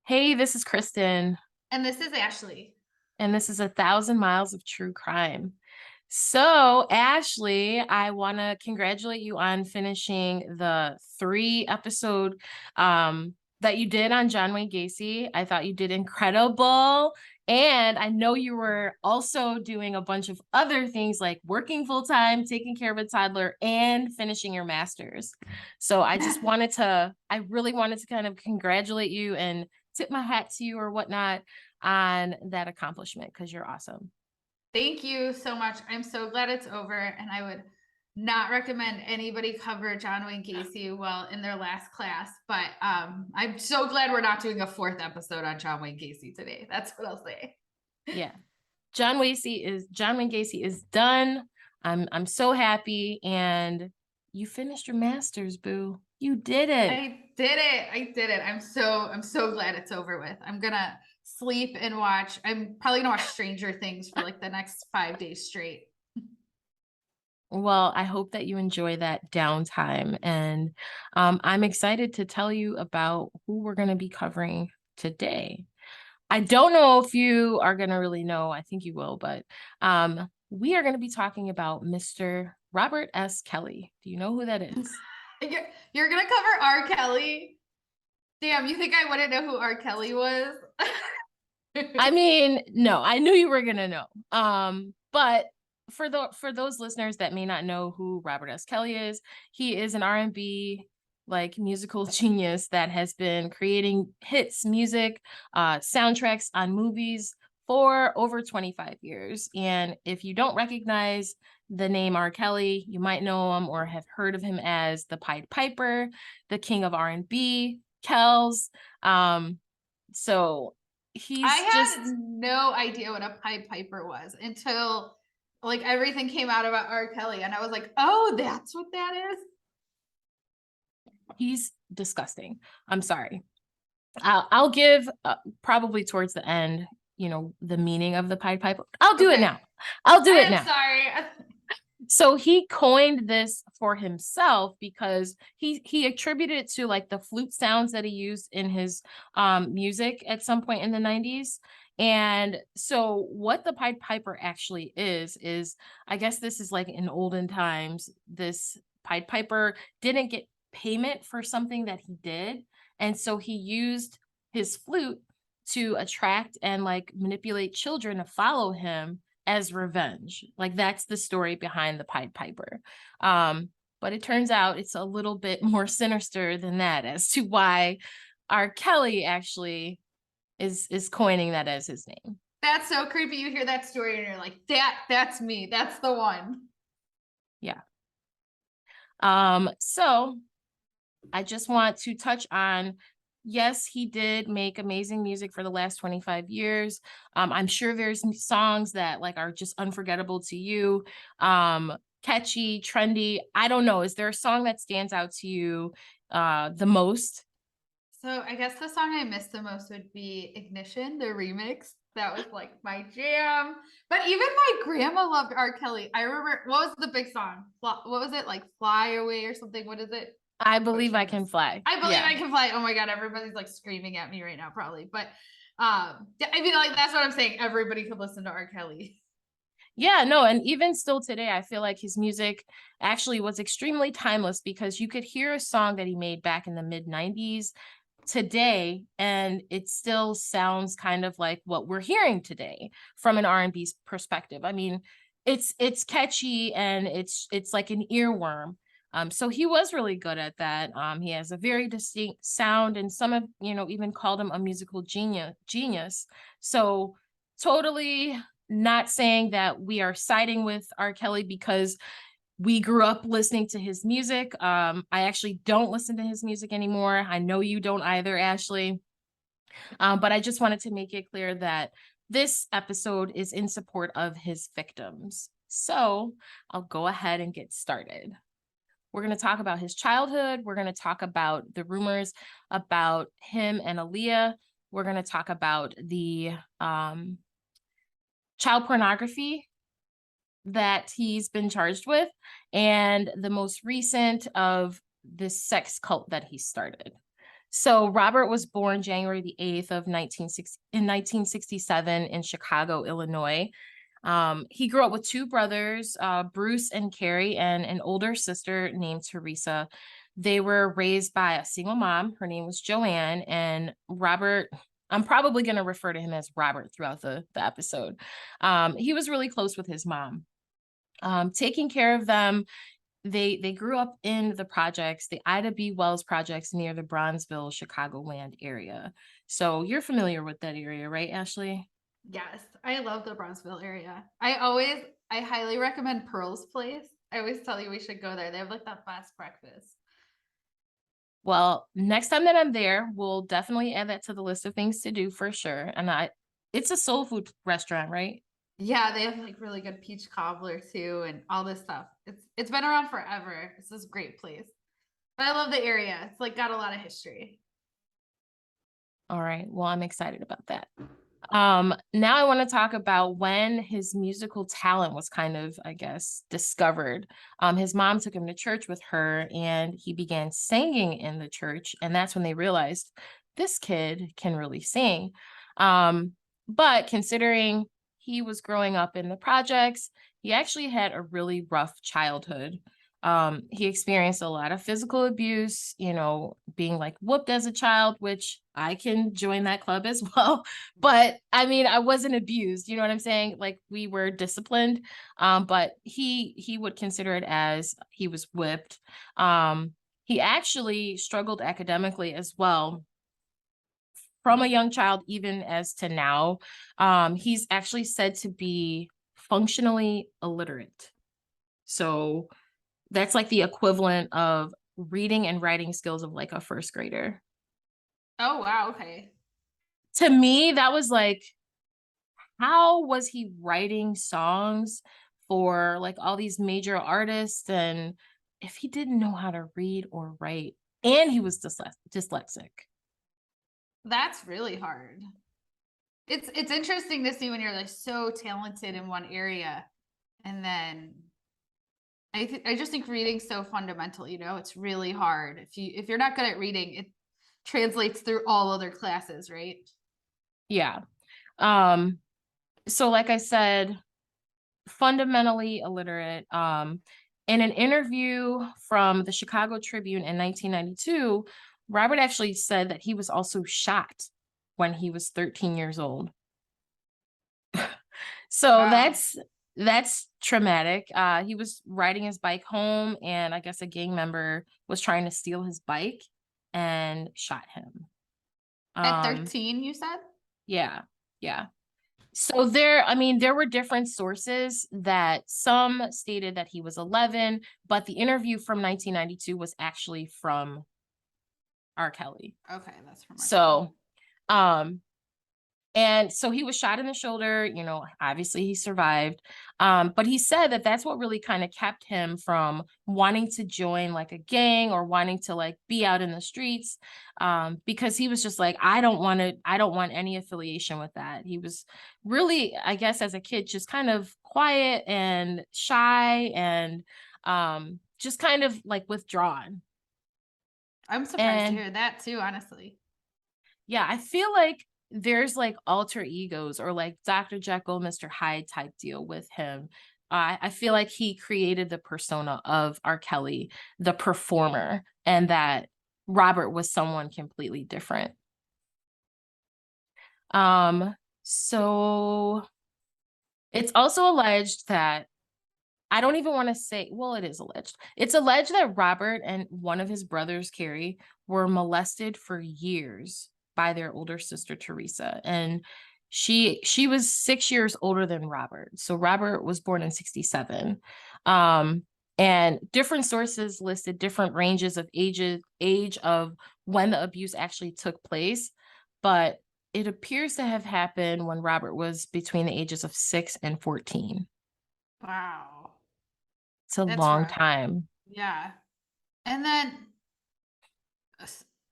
Hey, this is Kristen, And this is Ashley. and this is 1,000 Miles of True Crime. So, Ashley, I want to congratulate you on finishing the 3 episode that you did on John Wayne Gacy. I thought you did incredible. And I know you were also doing a bunch of other things like working full time, taking care of a toddler, and finishing your master's. So I really wanted to kind of congratulate you and tip my hat to you or whatnot on that accomplishment because you're awesome. Thank you so much. I'm so glad it's over, and I would not recommend anybody cover John Wayne Gacy while in their last class. But I'm so glad we're not doing a fourth episode on John Wayne Gacy today. That's what I'll say. Yeah. John Wayne Gacy is done. I'm so happy, and you finished your master's, boo. You did it. I did it. I did it. I'm so glad it's over with. I'm gonna sleep and watch. I'm probably gonna watch Stranger Things for like the next 5 days straight. Well, I hope that you enjoy that downtime, and I'm excited to tell you about who we're going to be covering today. I don't know if you are going to really know. I think you will, but we are going to be talking about Mr. Robert S. Kelly. Do you know who that is? You're gonna cover R. Kelly. Damn, you think I wouldn't know who R. Kelly was? I mean, no, I knew you were gonna know. But for those listeners that may not know who Robert S. Kelly is, he is an R&B like musical genius that has been creating hits music, soundtracks on movies for over 25 years. And if you don't recognize the name R. Kelly, you might know him or have heard of him as the Pied Piper, the King of R&B, Kells. So I he's just had no idea what a Pied Piper was until like everything came out about R. Kelly, and I was like, "Oh, that's what that is." he's disgusting. I'm sorry. I'll give probably towards the end, the meaning of the Pied Piper. I'll do it Okay, now. I'll do I it am now. sorry. So he coined this for himself because he attributed it to like the flute sounds that he used in his music at some point in the 90s. And so what the Pied Piper actually is I guess this is like in olden times, this Pied Piper didn't get payment for something that he did. And so he used his flute to attract and like manipulate children to follow him as revenge. Like that's the story behind the Pied Piper. But it turns out it's a little bit more sinister than that as to why R. Kelly actually is coining that as his name. That's so creepy. You hear that story and you're like, "That's me. That's the one." Yeah. So I just want to touch on, yes, he did make amazing music for the last 25 years. I'm sure there's songs that like are just unforgettable to you. Catchy, trendy. I don't know. Is there a song that stands out to you the most? So I guess the song I missed the most would be Ignition, the remix. That was like my jam. But even my grandma loved R. Kelly. I remember what was the big song? What was it like Fly Away or something? What is it? I What believe I tune can is? fly. I believe Yeah. I can fly. Oh my god, everybody's like screaming at me right now, probably. But I mean, like that's what I'm saying. Everybody could listen to R. Kelly. Yeah, no, and even still today, I feel like his music actually was extremely timeless because you could hear a song that he made back in the mid 90s today and it still sounds kind of like what we're hearing today from an R&B perspective. I mean, it's catchy and it's like an earworm. So he was really good at that. He has a very distinct sound and some have, even called him a musical genius. So totally not saying that we are siding with R. Kelly because we grew up listening to his music. I actually don't listen to his music anymore. I know you don't either, Ashley. But I just wanted to make it clear that this episode is in support of his victims. So I'll go ahead and get started. We're going to talk about his childhood. We're going to talk about the rumors about him and Aaliyah. We're going to talk about the child pornography that he's been charged with, and the most recent of this sex cult that he started. So Robert was born January the 8th of 1967 in Chicago, Illinois. He grew up with two brothers, Bruce and Carrie, and an older sister named Teresa. They were raised by a single mom. Her name was Joanne, and Robert, I'm probably going to refer to him as Robert throughout the episode. He was really close with his mom. Taking care of them, they grew up in the projects, the Ida B. Wells projects near the Bronzeville, Chicagoland area. So you're familiar with that area, right, Ashley? Yes, I love the Bronzeville area. I highly recommend Pearl's Place. I always tell you we should go there. They have like the best breakfast. Well, next time that I'm there, we'll definitely add that to the list of things to do for sure. It's a soul food restaurant, right? Yeah, they have like really good peach cobbler too and all this stuff. It's been around forever. It's this great place. But I love the area. It's like got a lot of history. All right. Well, I'm excited about that. Now I want to talk about when his musical talent was kind of, I guess, discovered. His mom took him to church with her and he began singing in the church. And that's when they realized this kid can really sing. But considering he was growing up in the projects, he actually had a really rough childhood. He experienced a lot of physical abuse, being like whooped as a child, which I can join that club as well. But I mean, I wasn't abused, you know what I'm saying? Like we were disciplined. But he would consider it as he was whipped. He actually struggled academically as well from a young child, even as to now. He's actually said to be functionally illiterate. So that's like the equivalent of reading and writing skills of like a first grader. Oh wow, okay. To me, that was like, how was he writing songs for like all these major artists? And if he didn't know how to read or write, and he was dyslexic. That's really hard. It's interesting to see when you're like so talented in one area and then I just think reading's so fundamental, it's really hard. If you're not good at reading, it translates through all other classes, right? Yeah. So like I said, fundamentally illiterate. In an interview from the Chicago Tribune in 1992, Robert actually said that he was also shot when he was 13 years old. So Wow. that's traumatic. He was riding his bike home, and I guess a gang member was trying to steal his bike and shot him. At Um, 13, you said? yeah, yeah. So I mean, there were different sources that some stated that he was 11, but the interview from 1992 was actually from R. Kelly. Okay, that's from our Kelly. So, um, and so he was shot in the shoulder, obviously he survived. But he said that that's what really kind of kept him from wanting to join like a gang or wanting to like be out in the streets. Because he was just like, I don't want any affiliation with that. He was really, I guess, as a kid, just kind of quiet and shy and just kind of like withdrawn. I'm surprised to And hear that too, honestly. yeah, I feel like there's like alter egos or like Dr. Jekyll, Mr. Hyde type deal with him. I feel like he created the persona of R. Kelly, the performer, and that Robert was someone completely different. So it's also alleged that I don't even want to say, well, it is alleged. It's alleged that Robert and one of his brothers, Carrie, were molested for years by their older sister, Teresa. And she was 6 years older than Robert. So Robert was born in 67. And different sources listed different ranges of age of when the abuse actually took place. But it appears to have happened when Robert was between the ages of 6 and 14. Wow. It's a That's long rough. time. Yeah. And then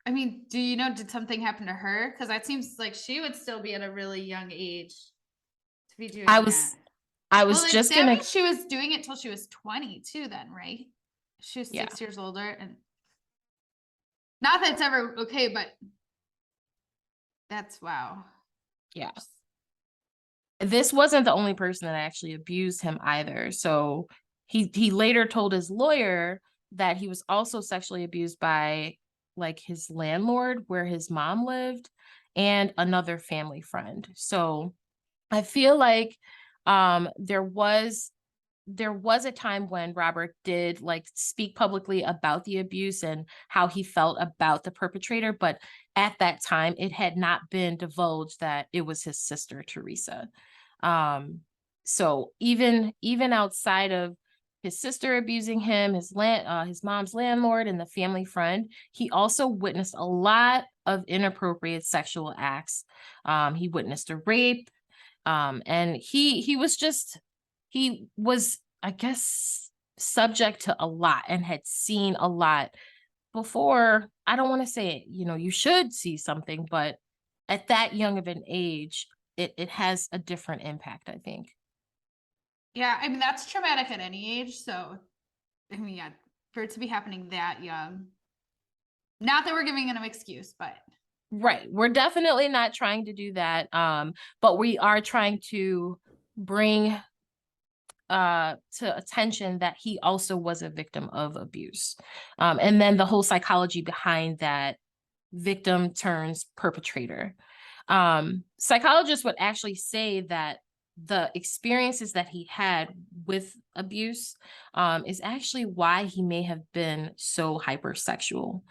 I mean, do you know, did something happen to her? Because that seems like she would still be at a really young age to be I doing that. was I Well, was like just that gonna means she was doing it till she was 22 then, right? She was yeah. 6 years older and Not that it's ever okay, but that's wow. Yeah. This wasn't the only person that actually abused him either. So he later told his lawyer that he was also sexually abused by like his landlord where his mom lived and another family friend. So I feel like there was a time when Robert did like speak publicly about the abuse and how he felt about the perpetrator, but at that time it had not been divulged that it was his sister Teresa. So even outside of his sister abusing him, his mom's landlord and the family friend, he also witnessed a lot of inappropriate sexual acts. He witnessed a rape, and he was, I guess, subject to a lot and had seen a lot before. I don't want to say it, you should see something, but at that young of an age, it has a different impact, I think. Yeah, I mean, that's traumatic at any age. So, I mean, yeah, for it to be happening that young, not that we're giving an excuse, but Right. We're definitely not trying to do that. But we are trying to bring to attention that he also was a victim of abuse. And then the whole psychology behind that victim turns perpetrator. Psychologists would actually say that the experiences that he had with abuse is actually why he may have been so hypersexual,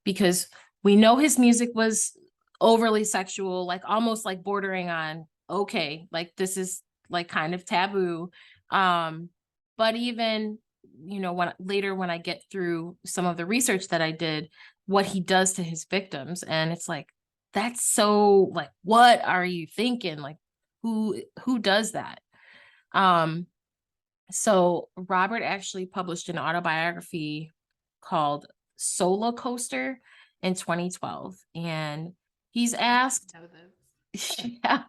because we know his music was overly sexual, like almost like bordering on okay, like this is like kind of taboo. Um, but even when I get through some of the research that I did, what he does to his victims, and it's like that's so like what are you thinking? Like who does that? Um, so Robert actually published an autobiography called Solar Coaster in 2012. And he's asked, know this. yeah,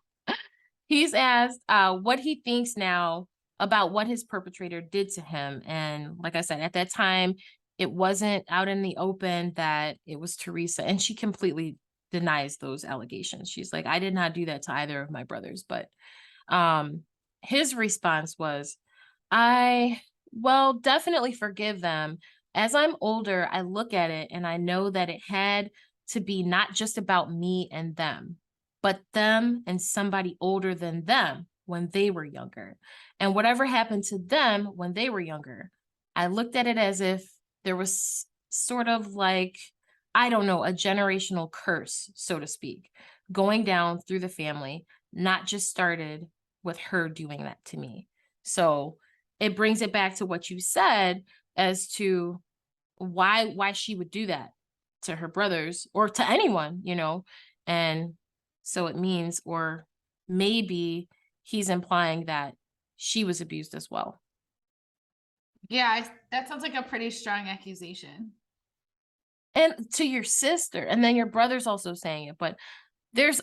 he's asked what he thinks now about what his perpetrator did to him. And like I said, at that time, it wasn't out in the open that it was Teresa. And she completely denies those allegations. She's like, I did not do that to either of my brothers. But um, his response was, well, definitely forgive them. As I'm older, I look at it and I know that it had to be not just about me and them, but them and somebody older than them when they were younger. And whatever happened to them when they were younger, I looked at it as if there was sort of like, I don't know, a generational curse, so to speak, going down through the family, not just started with her doing that to me. So it brings it back to what you said as to why she would do that to her brothers or to anyone. And so it means, or maybe he's implying that she was abused as well. Yeah, that sounds like a pretty strong accusation. And to your sister, and then your brother's also saying it, but there's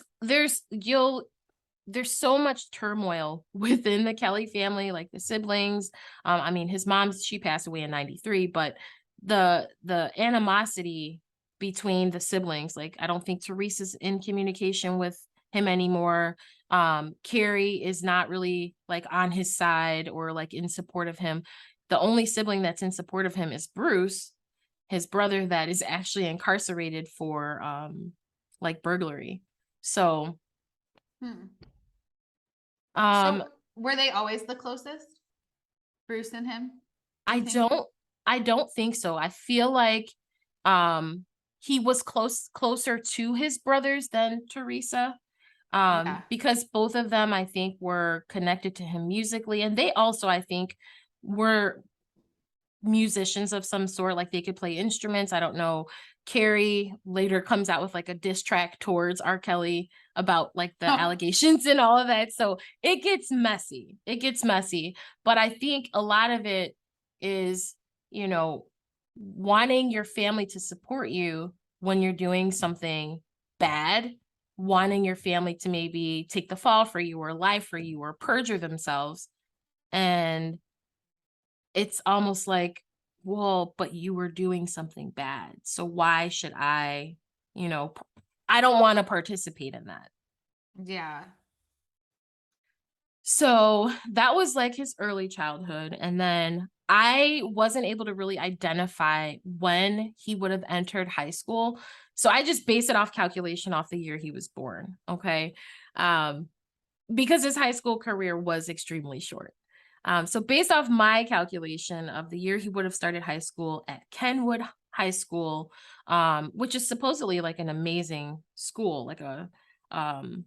so much turmoil within the Kelly family, like the siblings. I mean, his mom, she passed away in 93, but the animosity between the siblings, like I don't think Teresa's in communication with him anymore. Carrie is not really like on his side or like in support of him. The only sibling that's in support of him is Bruce, his brother that is actually incarcerated for like burglary. So Hmm. um So, were they always the closest? Bruce and him? Do I you think? don't I don't think so. I feel like um he was closer to his brothers than Teresa. Yeah. Because both of them I think were connected to him musically, and they also I think were musicians of some sort, like they could play instruments. I don't know. Carrie later comes out with like a diss track towards R. Kelly about like the Oh, allegations and all of that. So it gets messy. It gets messy. But I think a lot of it is, you know, wanting your family to support you when you're doing something bad, wanting your family to maybe take the fall for you or lie for you or perjure themselves. And it's almost like well, but you were doing something bad. So why should I, you know, I don't want to participate in that. Yeah. So that was like his early childhood. And then I wasn't able to really identify when he would have entered high school. So I just base it off calculation off the year he was born. Okay. Um, because his high school career was extremely short. So based off my calculation of the year he would have started high school at Kenwood High School, which is supposedly like an amazing school, um,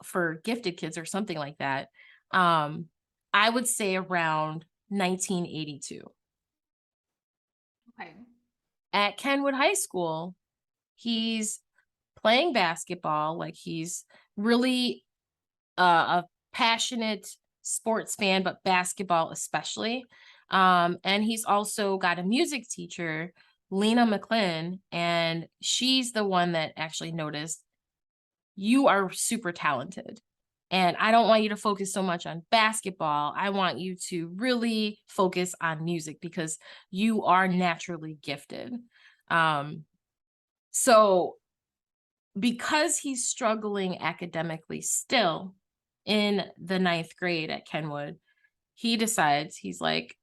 for gifted kids or something like that. Um, I would say around 1982 Okay. at Kenwood High School. He's playing basketball, like he's really a passionate sports fan, but basketball especially. And he's also got a music teacher, Lena McClin, and she's the one that actually noticed you are super talented. And I don't want you to focus so much on basketball. I want you to really focus on music because you are naturally gifted. Um, so because he's struggling academically still in the ninth grade at Kenwood, he decides he's like,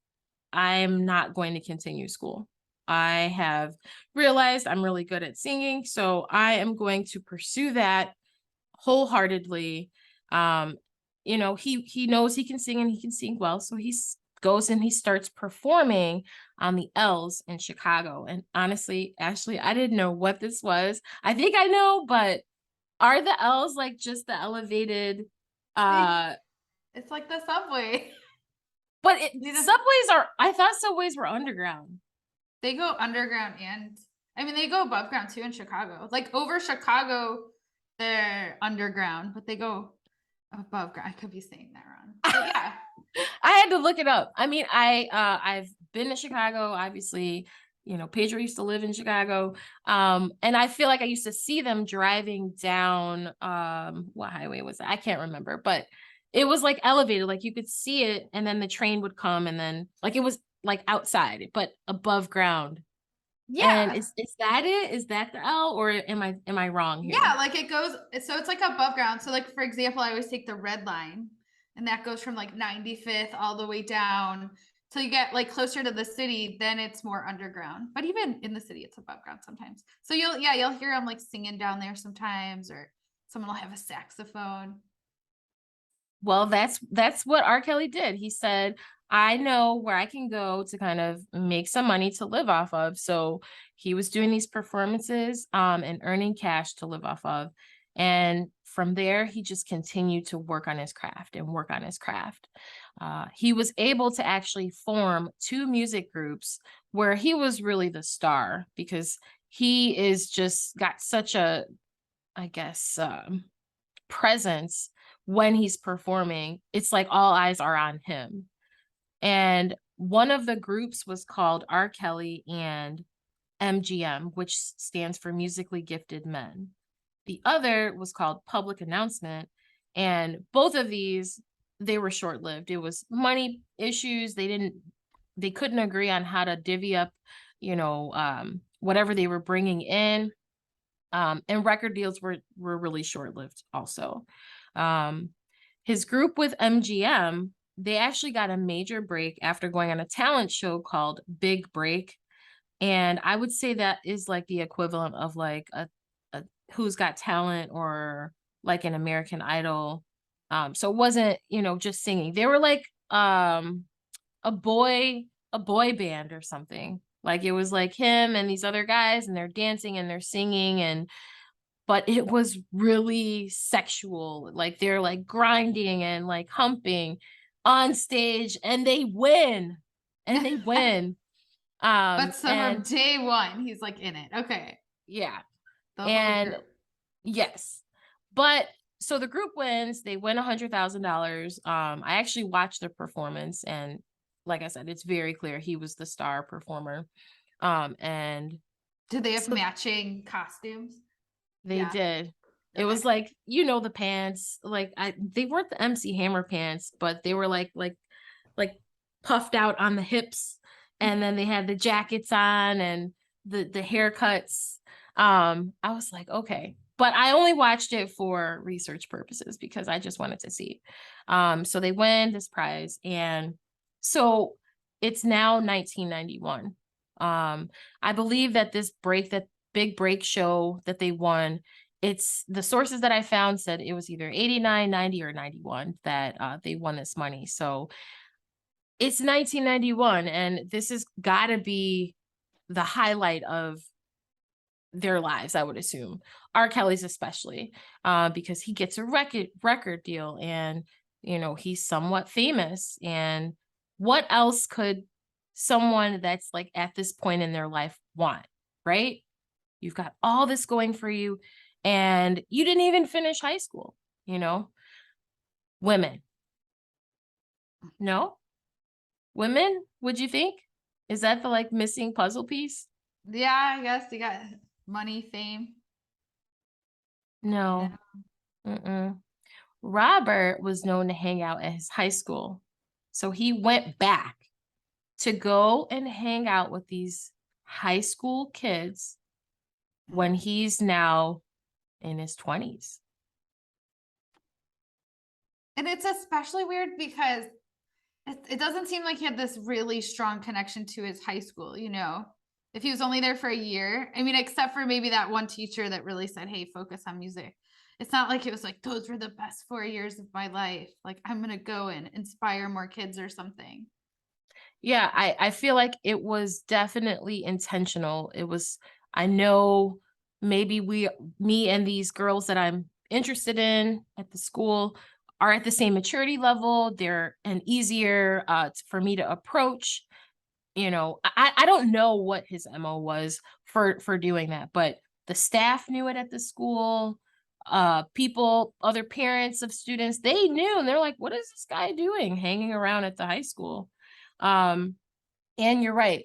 I'm not going to continue school. I have realized I'm really good at singing, so I am going to pursue that wholeheartedly. Um, he knows he can sing and he can sing well, so goes and he starts performing on the L's in Chicago. And honestly, Ashley, I didn't know what this was. I think I know, but are the L's like just the elevated uh It's like the subway. but You know, subways are I thought subways were underground. they go underground and I mean they go above ground too in Chicago. Like over Chicago, they're underground, but they go above ground. I could be saying that wrong. But yeah. I had to look it up. I mean, I've been to Chicago, obviously, Pedro used to live in Chicago. And I feel like I used to see them driving down what highway was that? I can't remember, but it was like elevated, like you could see it, and then the train would come and then like it was like outside, but above ground. And Yeah. is that it? Is that the L or am I wrong Yeah, here? like it goes so it's like above ground. So like for example, I always take the red line and that goes from like 95th all the way down till you get like closer to the city, then it's more underground. But even in the city it's above ground sometimes. So you'll hear them like singing down there sometimes or someone will have a saxophone. Well, that's what R. Kelly did. He said, I know where I can go to kind of make some money to live off of. So he was doing these performances and earning cash to live off of. And from there, he just continued to work on his craft and work on his craft. He was able to actually form two music groups where he was really the star because he is just got such a, I guess, presence when he's performing. It's like all eyes are on him. And one of the groups was called R. Kelly and MGM, which stands for Musically Gifted Men. The other was called Public Announcement. And both of these, they were short lived. It was money issues. They couldn't agree on how to divvy up, whatever they were bringing in. And record deals were really short lived also. Um, his group with MGM, they actually got a major break after going on a talent show called Big Break. And I would say that is like the equivalent of like a Who's Got Talent or like an American Idol. So it wasn't, just singing. They were like a boy a boy band or something. Like it was like him and these other guys and they're dancing and they're singing, and but it was really sexual. Like they're like grinding and like humping on stage and they win. And they win. But so from And day one, he's like in it. Okay. yeah. The whole And group. yes. But so the group wins, they win $100,000. I actually watched the performance and like I said, it's very clear he was the star performer. And Did they have so matching costumes? they Yeah. did. It Okay. was like, the pants, like they weren't the MC Hammer pants, but they were like puffed out on the hips, and then they had the jackets on and the haircuts. I was like, okay. But I only watched it for research purposes because I just wanted to see. So they win this prize, and so it's now 1991. I believe that that big break show that they won, it's the sources that I found said it was either 89, 90, or 91 that they won this money. So it's 1991, and this has got to be the highlight of their lives, I would assume. R. Kelly's especially, because he gets a record deal, and he's somewhat famous. And what else could someone that's like at this point in their life want, right? You've got all this going for you, and you didn't even finish high school, you know? Women. No? Women, would you think? Is that the like missing puzzle piece? Yeah, I guess you got money, fame. No. Mm-mm. Robert was known to hang out at his high school. So he went back to go and hang out with these high school kids when he's now in his 20s. And it's especially weird because it doesn't seem like he had this really strong connection to his high school, if he was only there for a year. I mean, except for maybe that one teacher that really said, hey, focus on music. It's not like it was like, those were the best 4 years of my life. Like, I'm going to go and inspire more kids or something. Yeah, I feel like it was definitely intentional. I know maybe me and these girls that I'm interested in at the school are at the same maturity level. They're an easier for me to approach. I don't know what his MO was for doing that, but the staff knew it at the school. People, other parents of students, they knew, and they're like, what is this guy doing hanging around at the high school? Um, and you're right.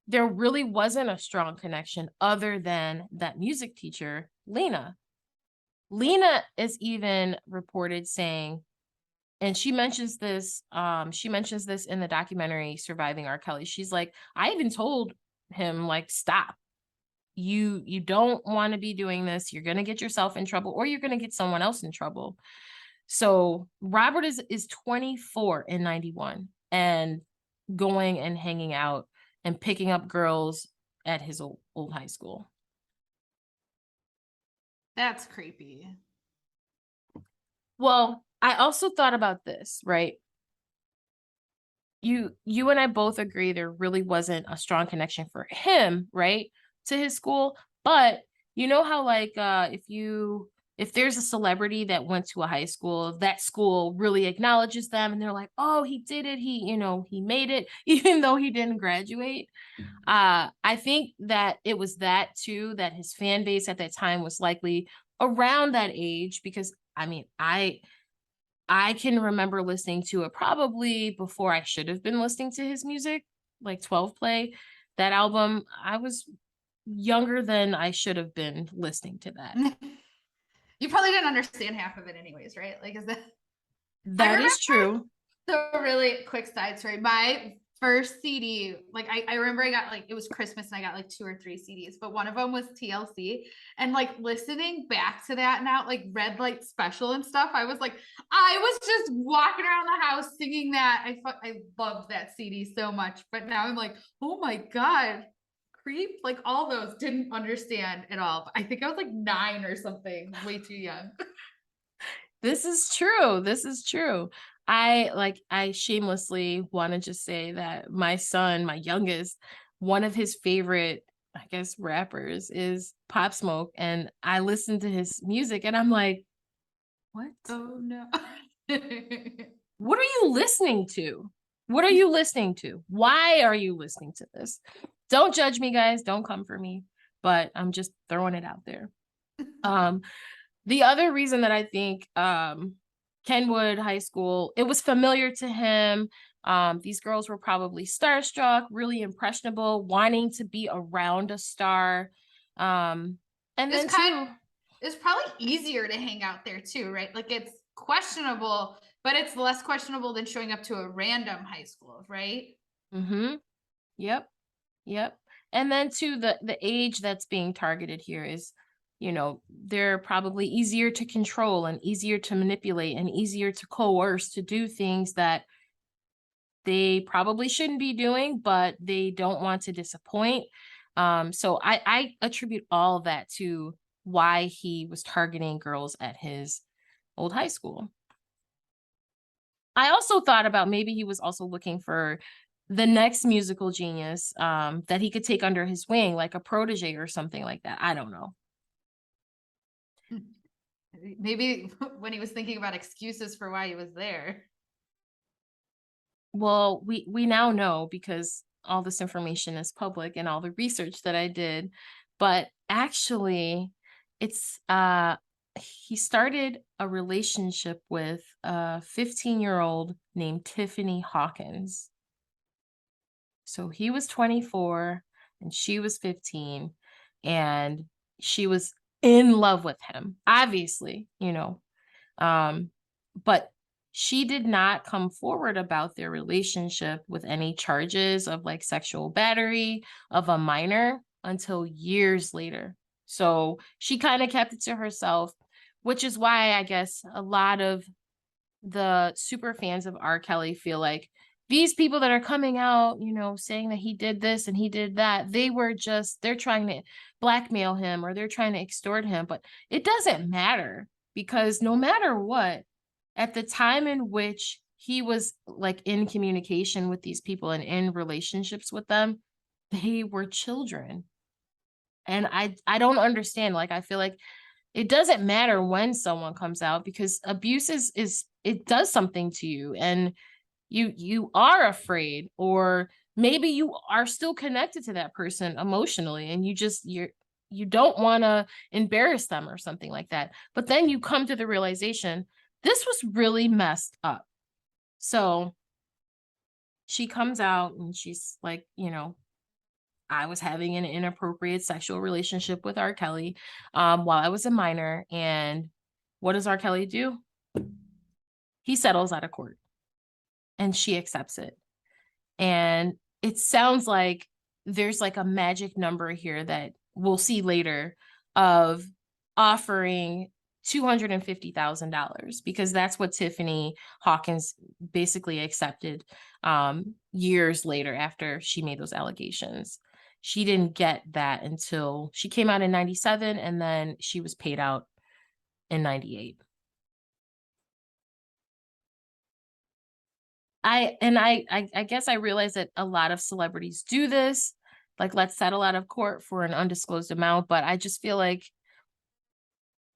There really wasn't a strong connection other than that music teacher, Lena. Lena is even reported saying, and she mentions this in the documentary Surviving R. Kelly. She's like, I even told him, like, stop. You don't want to be doing this. You're gonna get yourself in trouble, or you're gonna get someone else in trouble. So Robert is 24 in 91 and going and hanging out and picking up girls at his old high school. That's creepy. Well, I also thought about this, right? You and I both agree there really wasn't a strong connection for him, right, to his school. But you know how like if there's a celebrity that went to a high school, that school really acknowledges them and they're like, oh, he did it, he made it, even though he didn't graduate. I think that it was that too, that his fan base at that time was likely around that age, because I mean, I can remember listening to it probably before I should have been listening to his music, like 12 Play, that album. I was younger than I should have been listening to that. You probably didn't understand half of it anyways, right? Like, is that That is true. So really quick side story. My first CD, like I remember I got like, it was Christmas and I got like 2 or 3 CDs, but one of them was TLC. And like listening back to that now, like Red Light Special and stuff, I was like, I was just walking around the house singing that. I loved that CD so much. But now I'm like, oh my God, creep. Like all those didn't understand at all. I think I was like 9 or something, way too young. This is true. This is true. I shamelessly want to just say that my son, my youngest, one of his favorite, I guess, rappers is Pop Smoke. And I listen to his music and I'm like, what? Oh no. What are you listening to? What are you listening to? Why are you listening to this? Don't judge me, guys. Don't come for me. But I'm just throwing it out there. The other reason that I think Kenwood High School, it was familiar to him. These girls were probably starstruck, really impressionable, wanting to be around a star. And then too, it's probably easier to hang out there too, right? Like it's questionable, but it's less questionable than showing up to a random high school, right? mm-hmm. Yep. Yep. And then to the age that's being targeted here is, they're probably easier to control and easier to manipulate and easier to coerce to do things that they probably shouldn't be doing, but they don't want to disappoint. So I attribute all of that to why he was targeting girls at his old high school. I also thought about maybe he was also looking for the next musical genius that he could take under his wing, like a protege or something like that. I don't know. Maybe when he was thinking about excuses for why he was there. Well, we now know because all this information is public and all the research that I did, but actually it's he started a relationship with a 15-year-old named Tiffany Hawkins. So he was 24 and she was 15 and she was in love with him, obviously. Um, but she did not come forward about their relationship with any charges of like sexual battery of a minor until years later. So she kind of kept it to herself, which is why I guess a lot of the super fans of R. Kelly feel like these people that are coming out, saying that he did this and he did that, they're trying to blackmail him or they're trying to extort him. But it doesn't matter because no matter what, at the time in which he was like in communication with these people and in relationships with them, they were children. And I don't understand. Like I feel like it doesn't matter when someone comes out because abuse is it does something to you and you are afraid or maybe you are still connected to that person emotionally and you don't want to embarrass them or something like that. But then you come to the realization this was really messed up. So she comes out and she's like, I was having an inappropriate sexual relationship with R. Kelly while I was a minor. And what does R. Kelly do? He settles out of court and she accepts it. And it sounds like there's like a magic number here that we'll see later of offering $250,000 because that's what Tiffany Hawkins basically accepted years later after she made those allegations. She didn't get that until she came out in 97 and then she was paid out in 98. I guess I realize that a lot of celebrities do this, like let's settle out of court for an undisclosed amount, but I just feel like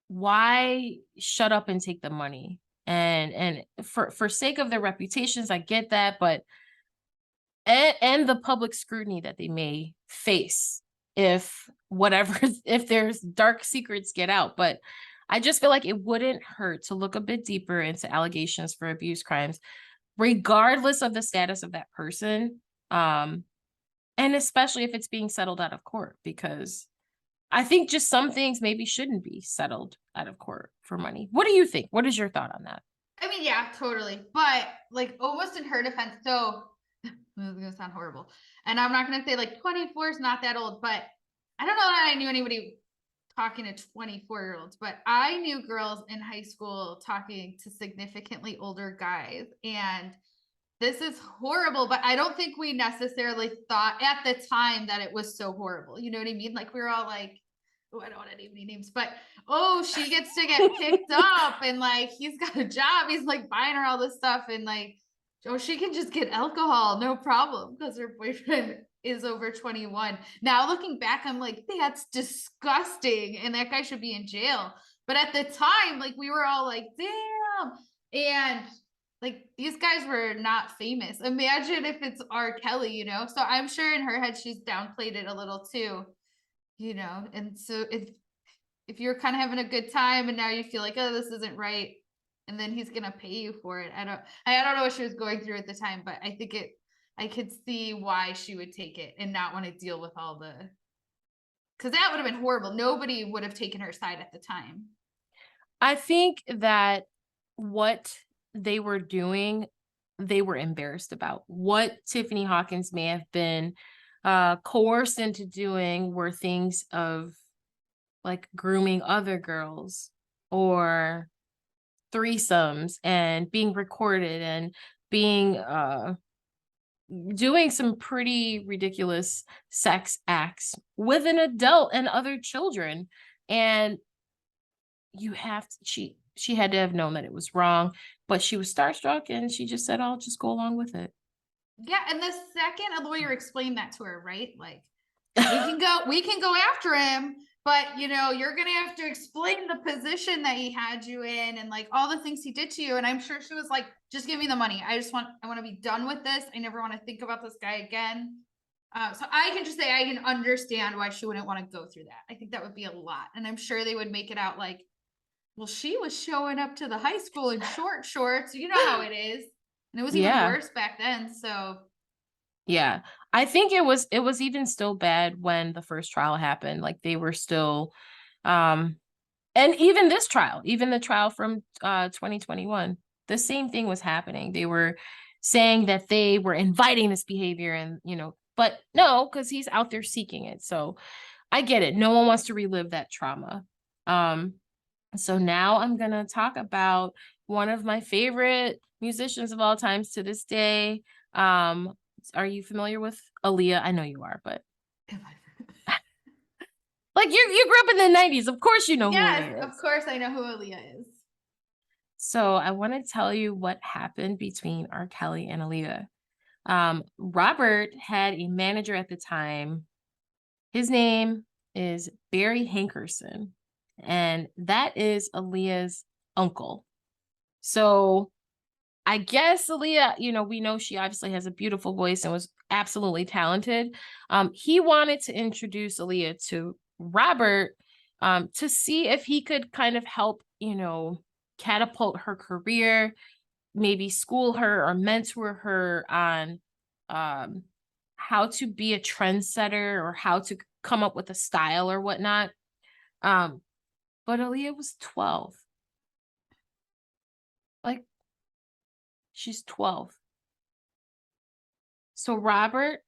why shut up and take the money? And for sake of their reputations, I get that, but and the public scrutiny that they may face if whatever if there's dark secrets get out, but I just feel like it wouldn't hurt to look a bit deeper into allegations for abuse crimes regardless of the status of that person. And especially if it's being settled out of court, because I think just some things maybe shouldn't be settled out of court for money. What do you think? What is your thought on that? I mean, yeah, totally. But like almost in her defense, so this is gonna sound horrible. And I'm not gonna say like 24 is not that old, but I don't know that I knew anybody talking to 24-year-olds, but I knew girls in high school talking to significantly older guys. And this is horrible, but I don't think we necessarily thought at the time that it was so horrible. You know what I mean? Like we were all like, oh, I don't want to name any names, but oh, she gets to get picked up and like he's got a job. He's like buying her all this stuff and like, oh, she can just get alcohol, no problem, because her boyfriend is over 21. Now looking back, I'm like, that's disgusting. And that guy should be in jail. But at the time, like we were all like, damn. And like these guys were not famous. Imagine if it's R. Kelly, you know? So I'm sure in her head she's downplayed it a little too, you know. And so if you're kind of having a good time and now you feel like, oh, this isn't right, and then he's gonna pay you for it. I don't know what she was going through at the time, but I could see why she would take it and not want to deal with all the because that would have been horrible. Nobody would have taken her side at the time. I think that what they were doing they were embarrassed about. What Tiffany Hawkins may have been coerced into doing were things of like grooming other girls or threesomes and being recorded and being doing some pretty ridiculous sex acts with an adult and other children. And you have to, she had to have known that it was wrong, but she was starstruck and she just said, I'll just go along with it. Yeah, and the second a lawyer explained that to her, right? Like, we can go after him, but you know, you're gonna have to explain the position that he had you in and like all the things he did to you. And I'm sure she was like, just give me the money. I want to be done with this. I never want to think about this guy again. So I can just say I can understand why she wouldn't want to go through that. I think that would be a lot. And I'm sure they would make it out like, well, she was showing up to the high school in short shorts. You know how it is. And it was even Yeah. worse back then. So Yeah. I think it was even still bad when the first trial happened. Like they were still and even this trial, even the trial from 2021, the same thing was happening. They were saying that they were inviting this behavior and, but no, because he's out there seeking it. So I get it. No one wants to relive that trauma. Um, so now I'm gonna talk about one of my favorite musicians of all times to this day. Um, are you familiar with Aaliyah? I know you are, but like you grew up in the 90s. Of course you know who yes, Aaliyah of is. course I know who Aaliyah is. So I want to tell you what happened between R. Kelly and Aaliyah. Robert had a manager at the time. His name is Barry Hankerson, and that is Aaliyah's uncle. So I guess Aaliyah, we know she obviously has a beautiful voice and was absolutely talented. He wanted to introduce Aaliyah to Robert to see if he could kind of help, catapult her career, maybe school her or mentor her on um, how to be a trendsetter or how to come up with a style or whatnot. Um, but Aaliyah was 12. Like, she's 12. So Robert,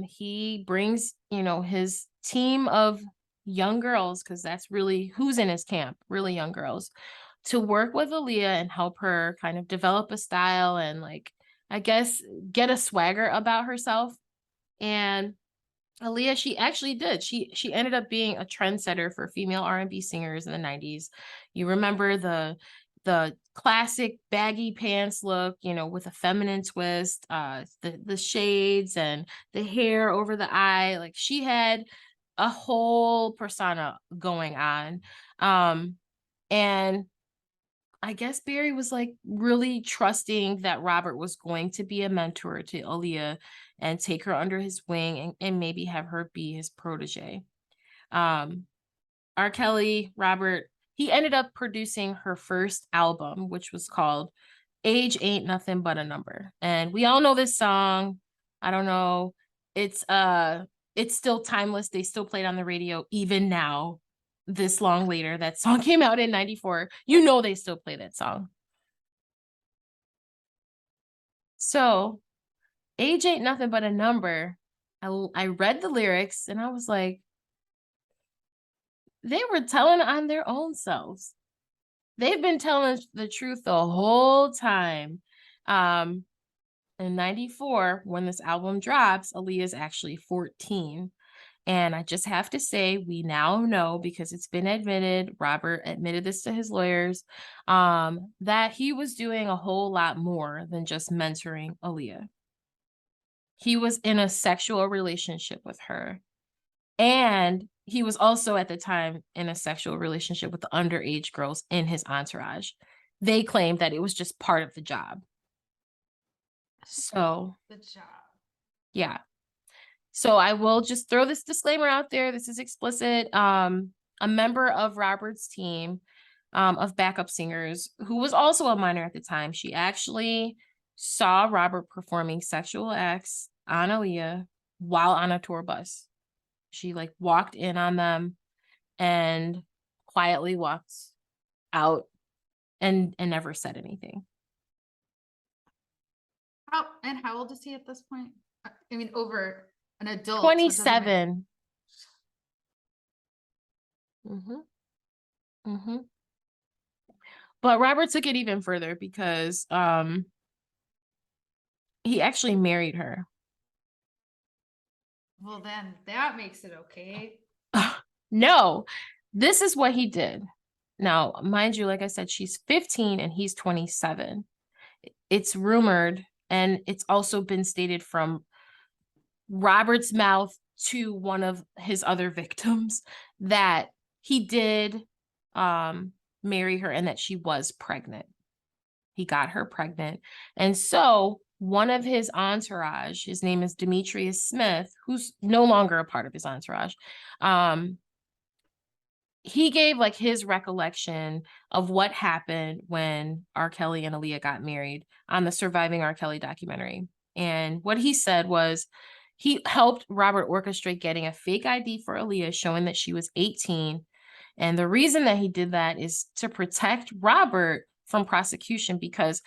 he brings, his team of young girls, because that's really who's in his camp, really young girls, to work with Aaliyah and help her kind of develop a style and like, I guess, get a swagger about herself. And Aaliyah, she actually did. She ended up being a trendsetter for female R&B singers in the 90s. You remember the classic baggy pants look, with a feminine twist, the shades and the hair over the eye. Like she had a whole persona going on. And I guess Barry was like really trusting that Robert was going to be a mentor to Aaliyah and take her under his wing and maybe have her be his protege. Um, R. Kelly, Robert, he ended up producing her first album, which was called Age Ain't Nothing But a Number. And we all know this song. I don't know. It's still timeless. They still play it on the radio even now, this long later. That song came out in 94. They still play that song. So Age Ain't Nothing But a Number. I read the lyrics and I was like, they were telling on their own selves. They've been telling the truth the whole time. In 94, when this album drops, Aaliyah is actually 14. And I just have to say, we now know because it's been admitted, Robert admitted this to his lawyers, that he was doing a whole lot more than just mentoring Aaliyah. He was in a sexual relationship with her. And he was also at the time in a sexual relationship with the underage girls in his entourage. They claimed that it was just part of the job. So, The job. yeah. So I will just throw this disclaimer out there. This is explicit. A member of Robert's team of backup singers who was also a minor at the time, she actually saw Robert performing sexual acts on Aaliyah while on a tour bus. She like walked in on them and quietly walked out and never said anything. And how old is he at this point? I mean, over an adult, so it doesn't make 27. Mm-hmm. Mm-hmm. But Robert took it even further because he actually married her. well, then that makes it okay. No, this is what he did. Now, mind you, like I said, she's 15 and he's 27. It's rumored, and it's also been stated from Robert's mouth to one of his other victims that he did marry her and that she was pregnant. He got her pregnant. And so one of his entourage, his name is Demetrius Smith, who's no longer a part of his entourage, he gave like his recollection of what happened when R. Kelly and Aaliyah got married on the Surviving R. Kelly documentary. And what he said was he helped Robert orchestrate getting a fake ID for Aaliyah showing that she was 18. And the reason that he did that is to protect Robert from prosecution, because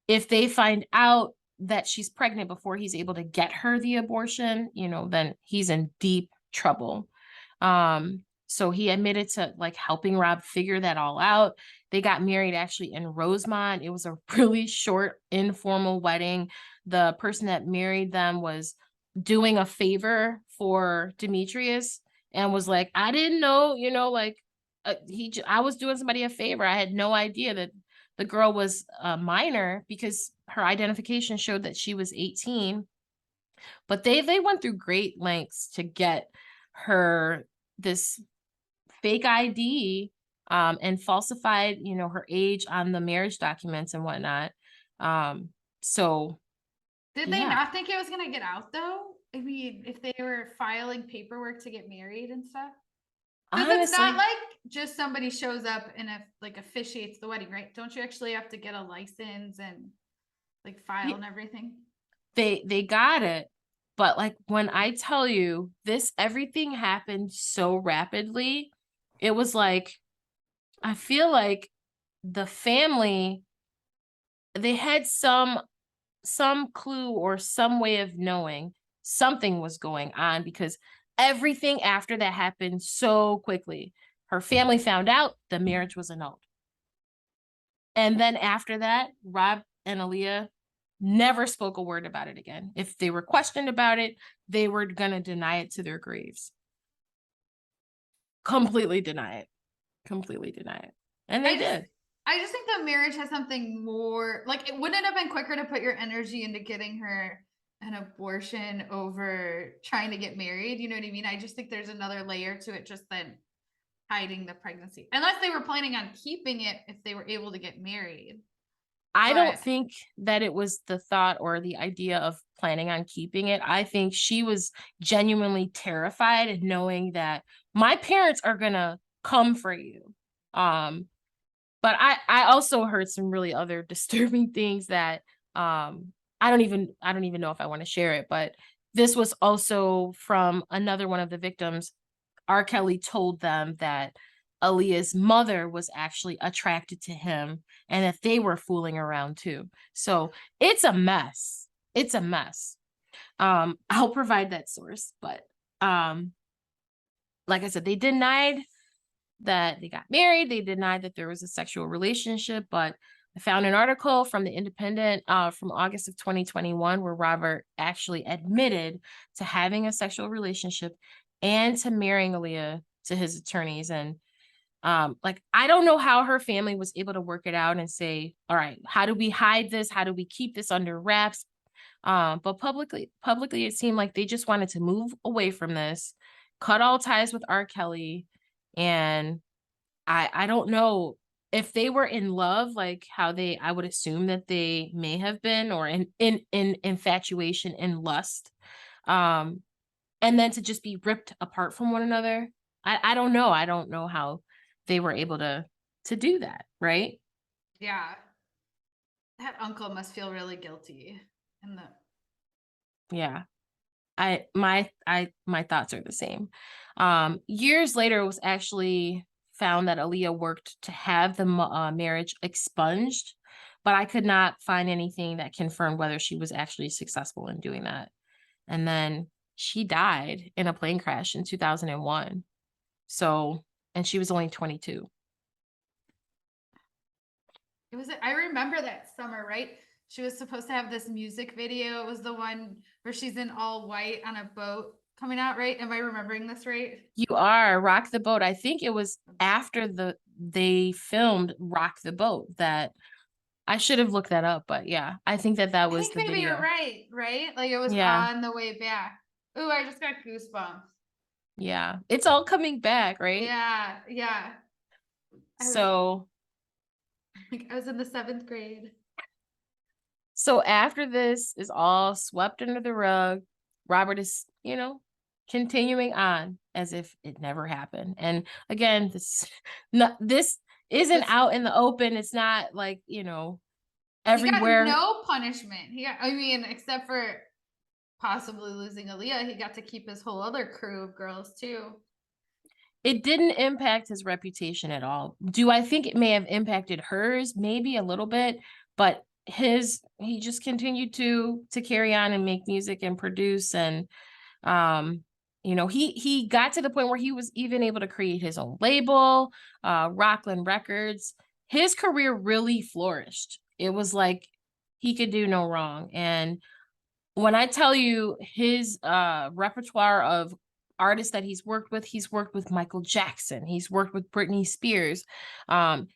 if they find out that she's pregnant before he's able to get her the abortion, then he's in deep trouble. So he admitted to like helping Rob figure that all out. They got married actually in Rosemont. It was a really short, informal wedding. The person that married them was doing a favor for Demetrius and was like, I didn't know, I was doing somebody a favor. I had no idea that the girl was a minor because her identification showed that she was 18. But they went through great lengths to get her this fake ID, and falsified, her age on the marriage documents and whatnot. So Did they yeah, not think it was gonna get out though? I mean, if they were filing paperwork to get married and stuff? Because it's not honestly, like just somebody shows up and like officiates the wedding, right? Don't you actually have to get a license and like file and everything? they got it. But like when I tell you this, everything happened so rapidly. It was like, I feel like the family, they had some clue or some way of knowing something was going on, because everything after that happened so quickly. Her family found out the marriage was annulled. And then after that, Rob and Aaliyah never spoke a word about it again. If they were questioned about it, they were going to deny it to their graves. Completely deny it. Completely deny it. And they I just did. I just think that marriage has something more like it wouldn't have been quicker to put your energy into getting her an abortion over trying to get married. You know what I mean? I just think there's another layer to it just than hiding the pregnancy. Unless they were planning on keeping it if they were able to get married. I don't But think that it was the thought or the idea of planning on keeping it. I think she was genuinely terrified and knowing that my parents are gonna come for you. Um, but I also heard some really other disturbing things that I don't even know if I want to share it, but this was also from another one of the victims. R. Kelly told them that Aaliyah's mother was actually attracted to him and that they were fooling around too. So it's a mess. It's a mess. I'll provide that source, but um, like I said, they denied that they got married. They denied that there was a sexual relationship, but I found an article from the Independent from August of 2021 where Robert actually admitted to having a sexual relationship and to marrying Aaliyah to his attorneys. And like, I don't know how her family was able to work it out and say, all right, how do we hide this? How do we keep this under wraps? But publicly, it seemed like they just wanted to move away from this, cut all ties with R. Kelly, and I don't know if they were in love, like how I would assume that they may have been, or in infatuation and lust. Um, and then to just be ripped apart from one another. I don't know. I don't know how they were able to do that, right? yeah, that uncle must feel really guilty. And the Yeah. My thoughts are the same. Years later, it was actually found that Aaliyah worked to have the marriage expunged, but I could not find anything that confirmed whether she was actually successful in doing that. And then she died in a plane crash in 2001. So, and she was only 22. It was, I remember that summer, right? She was supposed to have this music video. It was the one where she's in all white on a boat coming out, right? Am I remembering this right? You are Rock the Boat. I think it was after they filmed Rock the Boat that I should have looked that up, but yeah, I think that I was think the maybe you're video. right, right? Like it was Yeah. on the way back. Ooh, I just got goosebumps. Yeah. It's all coming back, right? Yeah, yeah. I was So like, I was in the 7th grade. so after this is all swept under the rug, Robert is, continuing on as if it never happened. And again, this isn't This out in the open. It's not like, he got everywhere. no punishment. I mean, except for possibly losing Aaliyah, he got to keep his whole other crew of girls too. It didn't impact his reputation at all. Do I think it may have impacted hers? Maybe a little bit, but he just continued to carry on and make music and produce. And he got to the point where he was even able to create his own label, Rockland Records. His career really flourished. It was like he could do no wrong. And when I tell you his repertoire of artists that he's worked with Michael Jackson, he's worked with Britney Spears,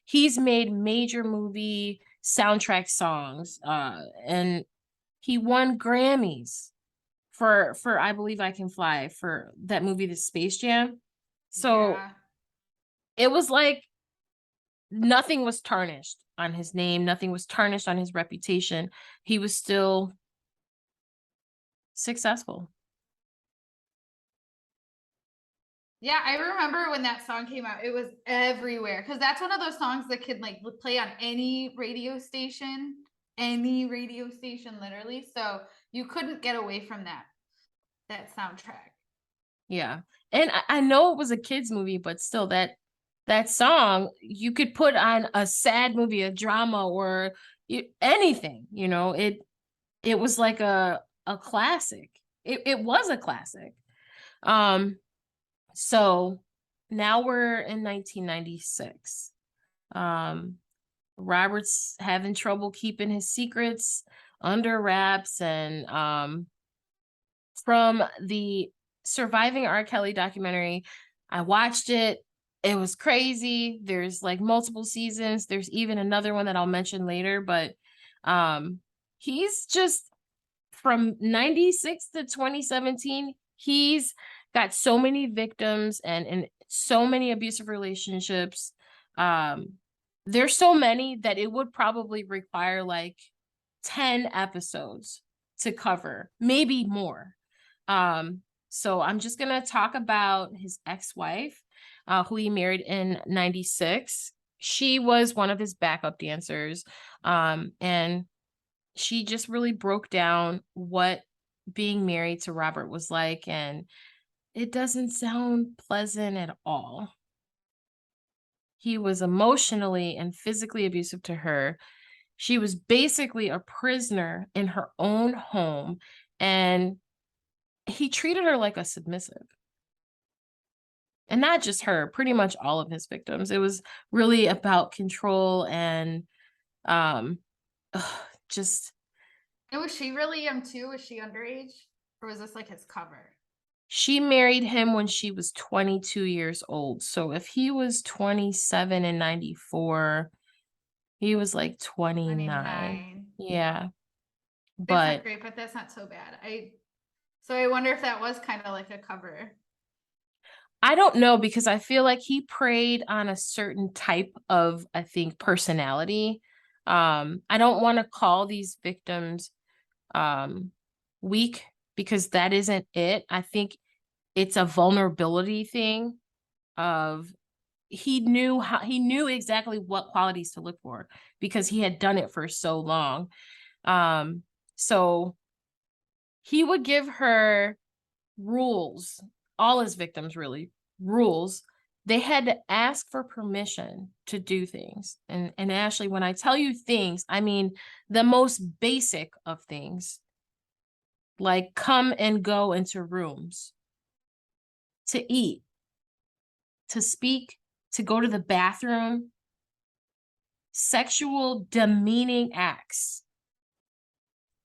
he's made major movie soundtrack songs, and he won Grammys for I Believe I Can Fly, for that movie, The Space Jam. So Yeah. it was like nothing was tarnished on his name, nothing was tarnished on his reputation. He was still successful. Yeah, I remember when that song came out, it was everywhere because that's one of those songs that could like play on any radio station literally. So you couldn't get away from that soundtrack. Yeah. And I know it was a kids movie, but still that song you could put on a sad movie, a drama, or anything, it was like a classic. It was a classic. So now we're in 1996. Um Robert's having trouble keeping his secrets under wraps, and from the Surviving R. Kelly documentary, I watched it. It was crazy. There's like multiple seasons. There's even another one that I'll mention later, but he's just from 96 to 2017, he's got so many victims and so many abusive relationships. Um, there's so many that it would probably require like 10 episodes to cover, maybe more. So I'm just gonna talk about his ex-wife, who he married in 96. She was one of his backup dancers. And she just really broke down what being married to Robert was like, and it doesn't sound pleasant at all. He was emotionally and physically abusive to her. She was basically a prisoner in her own home, and he treated her like a submissive. And not just her, pretty much all of his victims. It was really about control and um just And was she really young too? Was she underage? Or was this like his cover? she married him when she was 22 years old. So if he was 27 in 94, he was like 29. 29. Yeah. That's not But great, but that's not so bad. So I wonder if that was kind of like a cover. I don't know, because I feel like he preyed on a certain type of, I think, personality. I don't want to call these victims weak, because that isn't it. I think it's a vulnerability thing of he knew exactly what qualities to look for because he had done it for so long. So he would give her rules, all his victims really, rules they had to ask for permission to do things. And Ashley, when I tell you things, I mean the most basic of things, like come and go into rooms, to eat, to speak, to go to the bathroom, sexual demeaning acts.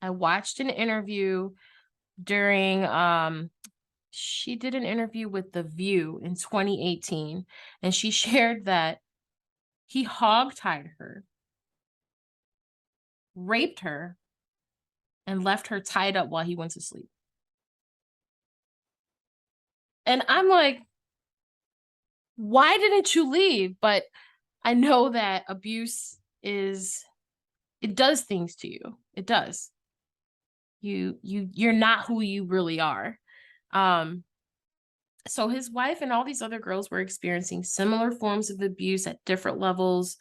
I watched an interview during she did an interview with The View in 2018, and she shared that he hogtied her, raped her, and left her tied up while he went to sleep. And I'm like, why didn't you leave? But I know that abuse it does things to you. It does. You're not who you really are. Um, so his wife and all these other girls were experiencing similar forms of abuse at different levels.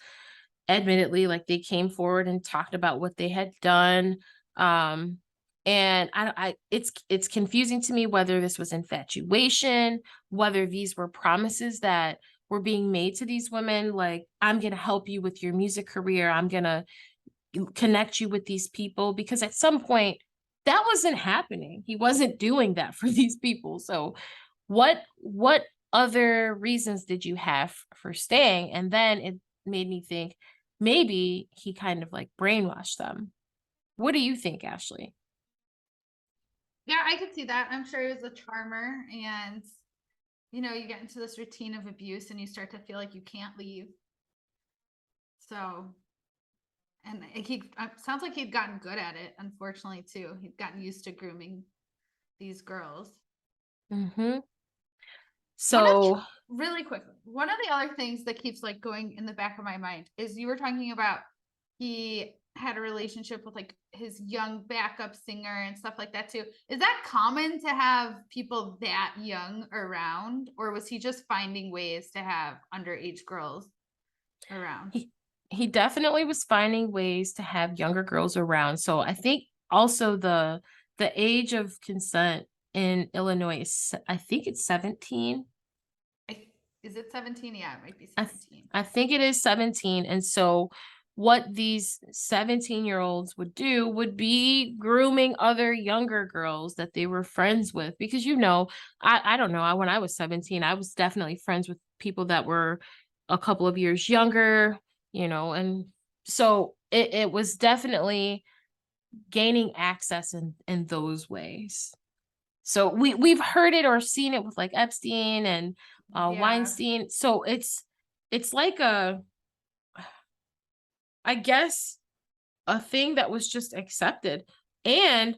Admittedly, like they came forward and talked about what they had done. And it's confusing to me whether this was infatuation, whether these were promises that were being made to these women, like, I'm gonna help you with your music career, I'm gonna connect you with these people, because at some point that wasn't happening. He wasn't doing that for these people. So what other reasons did you have for staying? And then it made me think maybe he kind of like brainwashed them. What do you think, Ashley? Yeah, I could see that. I'm sure he was a charmer, and you get into this routine of abuse and you start to feel like you can't leave. So, and he sounds like he'd gotten good at it, unfortunately, too. He'd gotten used to grooming these girls. Mm-hmm. One of So really quick, one of the other things that keeps like going in the back of my mind is you were talking about he had a relationship with like his young backup singer and stuff like that too. Is that common to have people that young around, or was he just finding ways to have underage girls around? he definitely was finding ways to have younger girls around. So I think also the age of consent in Illinois is, I think it's 17. Is it 17? Yeah, it might be I 17. I think it is 17. And so what these 17-year-olds would do would be grooming other younger girls that they were friends with. Because I don't know, when I was 17, I was definitely friends with people that were a couple of years younger, and so it was definitely gaining access in those ways. So we've heard it or seen it with like Epstein and Yeah. Weinstein. So it's like I guess a thing that was just accepted. And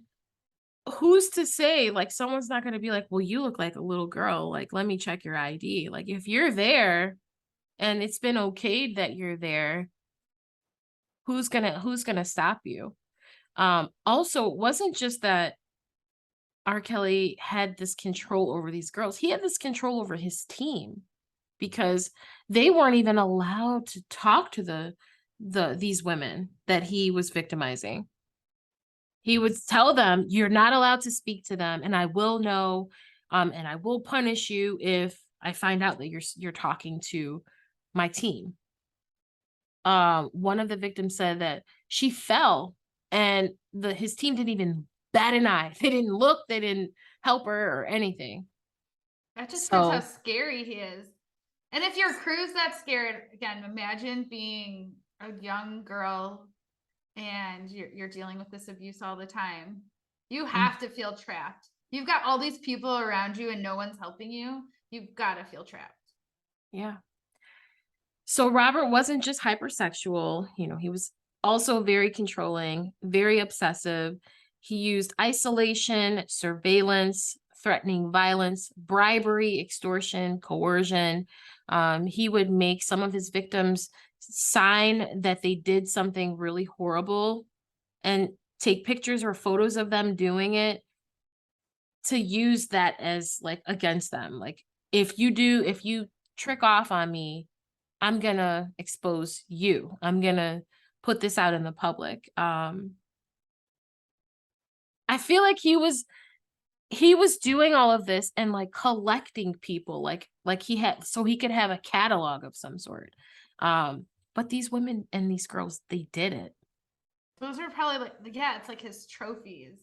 who's to say like someone's not going to be like, well, you look like a little girl, like let me check your ID. Like if you're there and it's been okayed that you're there, who's gonna stop you? Also, it wasn't just that R. Kelly had this control over these girls. He had this control over his team, because they weren't even allowed to talk to these women that he was victimizing. He would tell them, "You're not allowed to speak to them, and I will know, and I will punish you if I find out that you're talking to my team." One of the victims said that she fell, and his team didn't even bat an eye. They didn't look. They didn't help her or anything. That just proves how So scary he is. And if your crew's that scared, again, imagine being a young girl and you're dealing with this abuse all the time. You mm, have to feel trapped. You've got all these people around you and no one's helping you. You've got to feel trapped. yeah. So Robert wasn't just hypersexual, he was also very controlling, very obsessive. He used isolation, surveillance, threatening violence, bribery, extortion, coercion. He would make some of his victims sign that they did something really horrible and take pictures or photos of them doing it, to use that as like against them. Like if you trick off on me, I'm gonna expose you. I'm gonna put this out in the public. I feel like he was doing all of this and like collecting people, like he had, so he could have a catalog of some sort. But these women and these girls, they did it. Those are probably like, yeah, it's like his trophies.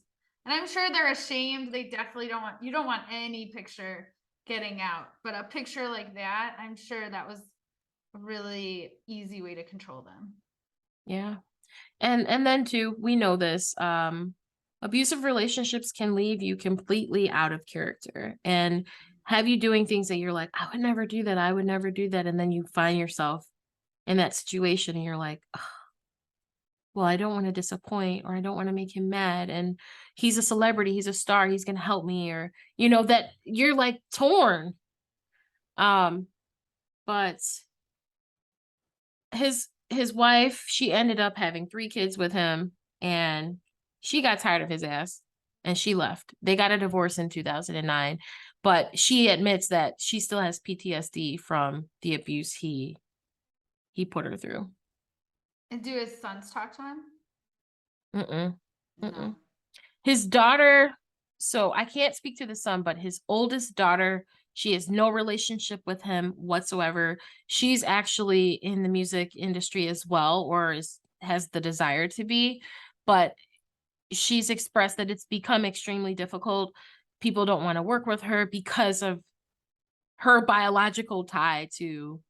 And I'm sure they're ashamed. They definitely don't want, you don't want any picture getting out. But a picture like that, I'm sure that was a really easy way to control them. Yeah. And then too, we know this, abusive relationships can leave you completely out of character and have you doing things that you're like, I would never do that. I would never do that. And then you find yourself in that situation and you're like, "Ugh, well, I don't want to disappoint or I don't want to make him mad. And he's a celebrity, he's a star, he's gonna help me, or that you're like torn. Um, but his wife, she ended up having 3 kids with him, and she got tired of his ass, and she left. They got a divorce in 2009, but she admits that she still has PTSD from the abuse he put her through. And do his sons talk to him? Mm-mm, No. mm-mm. His daughter, so I can't speak to the son, but his oldest daughter, she has no relationship with him whatsoever. She's actually in the music industry as well, or has the desire to be, but she's expressed that it's become extremely difficult. People don't want to work with her because of her biological tie to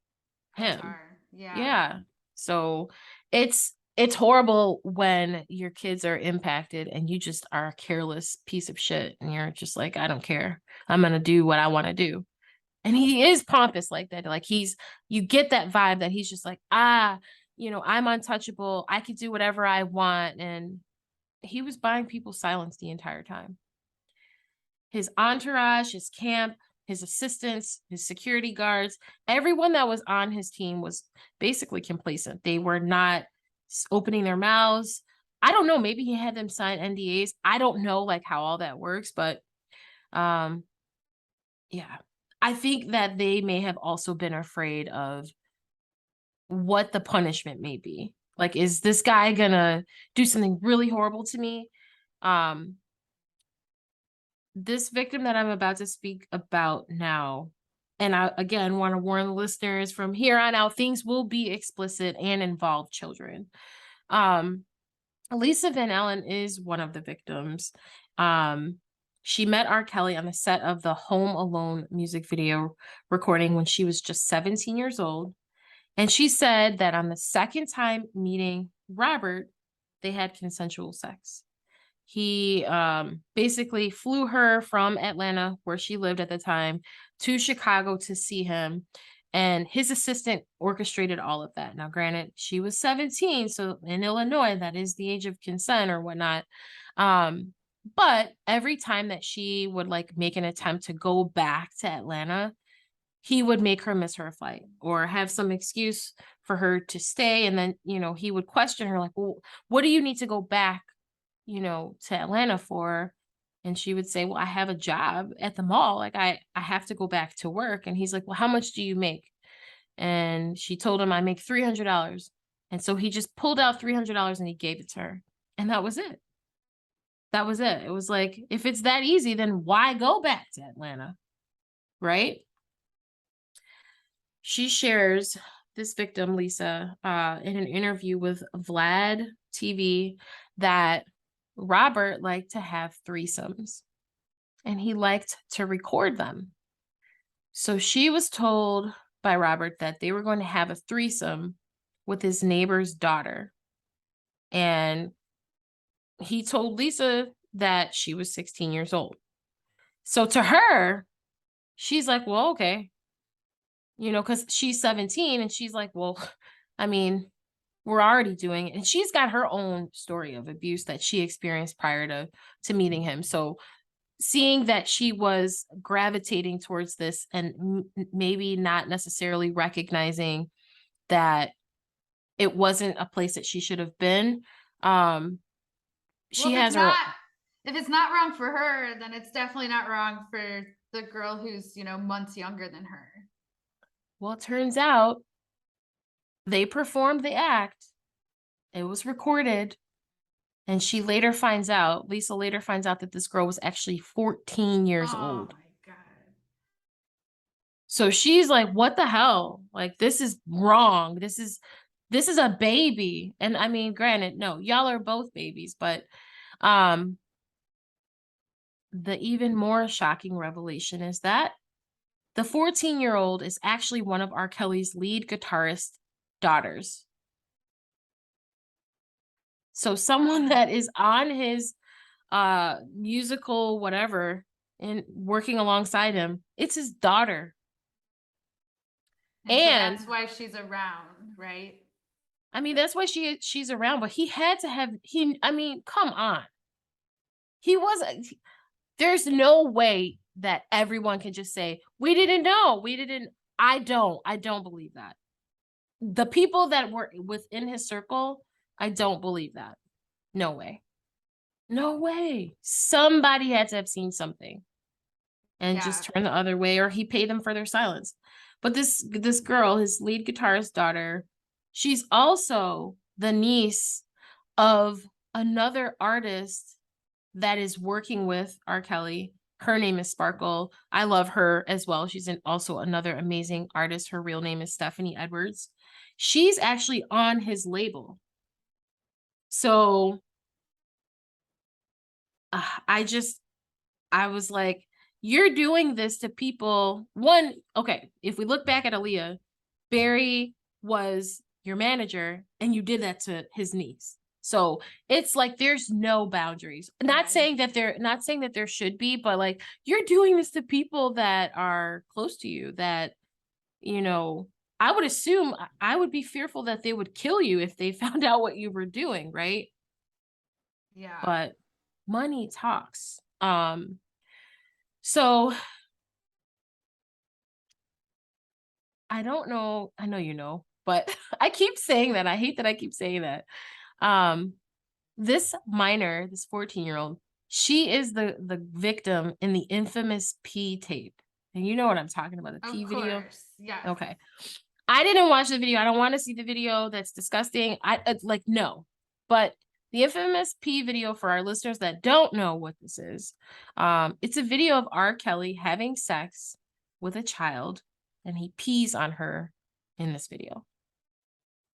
That's him. hard. Yeah. Yeah. So it's horrible when your kids are impacted and you just are a careless piece of shit and you're just like, I don't care. I'm gonna do what I want to do. And he is pompous like that. Like you get that vibe that he's just like, I'm untouchable. I could do whatever I want. And he was buying people's silence the entire time. His entourage, his camp, his assistants, his security guards, everyone that was on his team was basically complacent. They were not opening their mouths. I don't know, maybe he had them sign NDAs. I don't know like how all that works, but um yeah. I think that they may have also been afraid of what the punishment may be. Like, is this guy gonna do something really horrible to me? Um, this victim that I'm about to speak about now, and I again want to warn the listeners from here on out, things will be explicit and involve children. Um, Lisa Van Allen is one of the victims. Um, she met R. Kelly on the set of the Home Alone music video recording when she was just 17 years old. And she said that on the second time meeting Robert, they had consensual sex. He basically flew her from Atlanta, where she lived at the time, to Chicago to see him. And his assistant orchestrated all of that. Now, granted, she was 17, so in Illinois, that is the age of consent or whatnot. But every time that she would like make an attempt to go back to Atlanta, he would make her miss her flight or have some excuse for her to stay. And then, he would question her, like, well, what do you need to go back, to Atlanta for? And she would say, well, I have a job at the mall. Like I have to go back to work. And he's like, well, how much do you make? And she told him, I make $300. And so he just pulled out $300 and he gave it to her. And that was it. That was it. It was like, if it's that easy, then why go back to Atlanta? Right? She shares, this victim, Lisa, in an interview with Vlad TV, that Robert liked to have threesomes and he liked to record them. So she was told by Robert that they were going to have a threesome with his neighbor's daughter. And he told Lisa that she was 16 years old. So to her, she's like, well, okay, because she's 17 and she's like, well, I mean, we're already doing it. And she's got her own story of abuse that she experienced prior to meeting him. So seeing that she was gravitating towards this and maybe not necessarily recognizing that it wasn't a place that she should have been, Well, she has her. if it's not wrong for her, then it's definitely not wrong for the girl who's, months younger than her. Well, it turns out they performed the act. It was recorded. And she later finds out, Lisa later finds out that this girl was actually 14 years Oh old. my God. So she's like, what the hell? Like, this is wrong. This is a baby. And I mean, granted, no, y'all are both babies, but um the even more shocking revelation is that the 14-year-old is actually one of R. Kelly's lead guitarist daughters. So someone that is on his musical whatever and working alongside him, it's his daughter. And so And that's why she's around, right? I mean, that's why she's around, but he had to have I mean, come on. He wasn't there's no way that everyone can just say, "We didn't know. We didn't." I don't believe that. The people that were within his circle, I don't believe that. No way. No way. Somebody had to have seen something and Yeah. just turn the other way, or he paid them for their silence. But this girl, his lead guitarist daughter, she's also the niece of another artist that is working with R. Kelly. Her name is Sparkle. I love her as well. She's also another amazing artist. Her real name is Stephanie Edwards. She's actually on his label. So I was like, you're doing this to people. One, okay, if we look back at Aaliyah, Barry was your manager and you did that to his niece. So it's like there's no boundaries. Not saying that there should be, but like you're doing this to people that are close to you that, you know, I would assume I would be fearful that they would kill you if they found out what you were doing, right? Yeah. But money talks. So I don't know. I know you know, but I keep saying that. I hate that I keep saying that. Um, this minor, this 14-year-old, she is the victim in the infamous P tape. And you know what I'm talking about, the P Of video. course. Yes. Okay. I didn't watch the video. I don't want to see the video. That's disgusting. Like no. But the infamous P video, for our listeners that don't know what this is, it's a video of R. Kelly having sex with a child, and he pees on her in this video.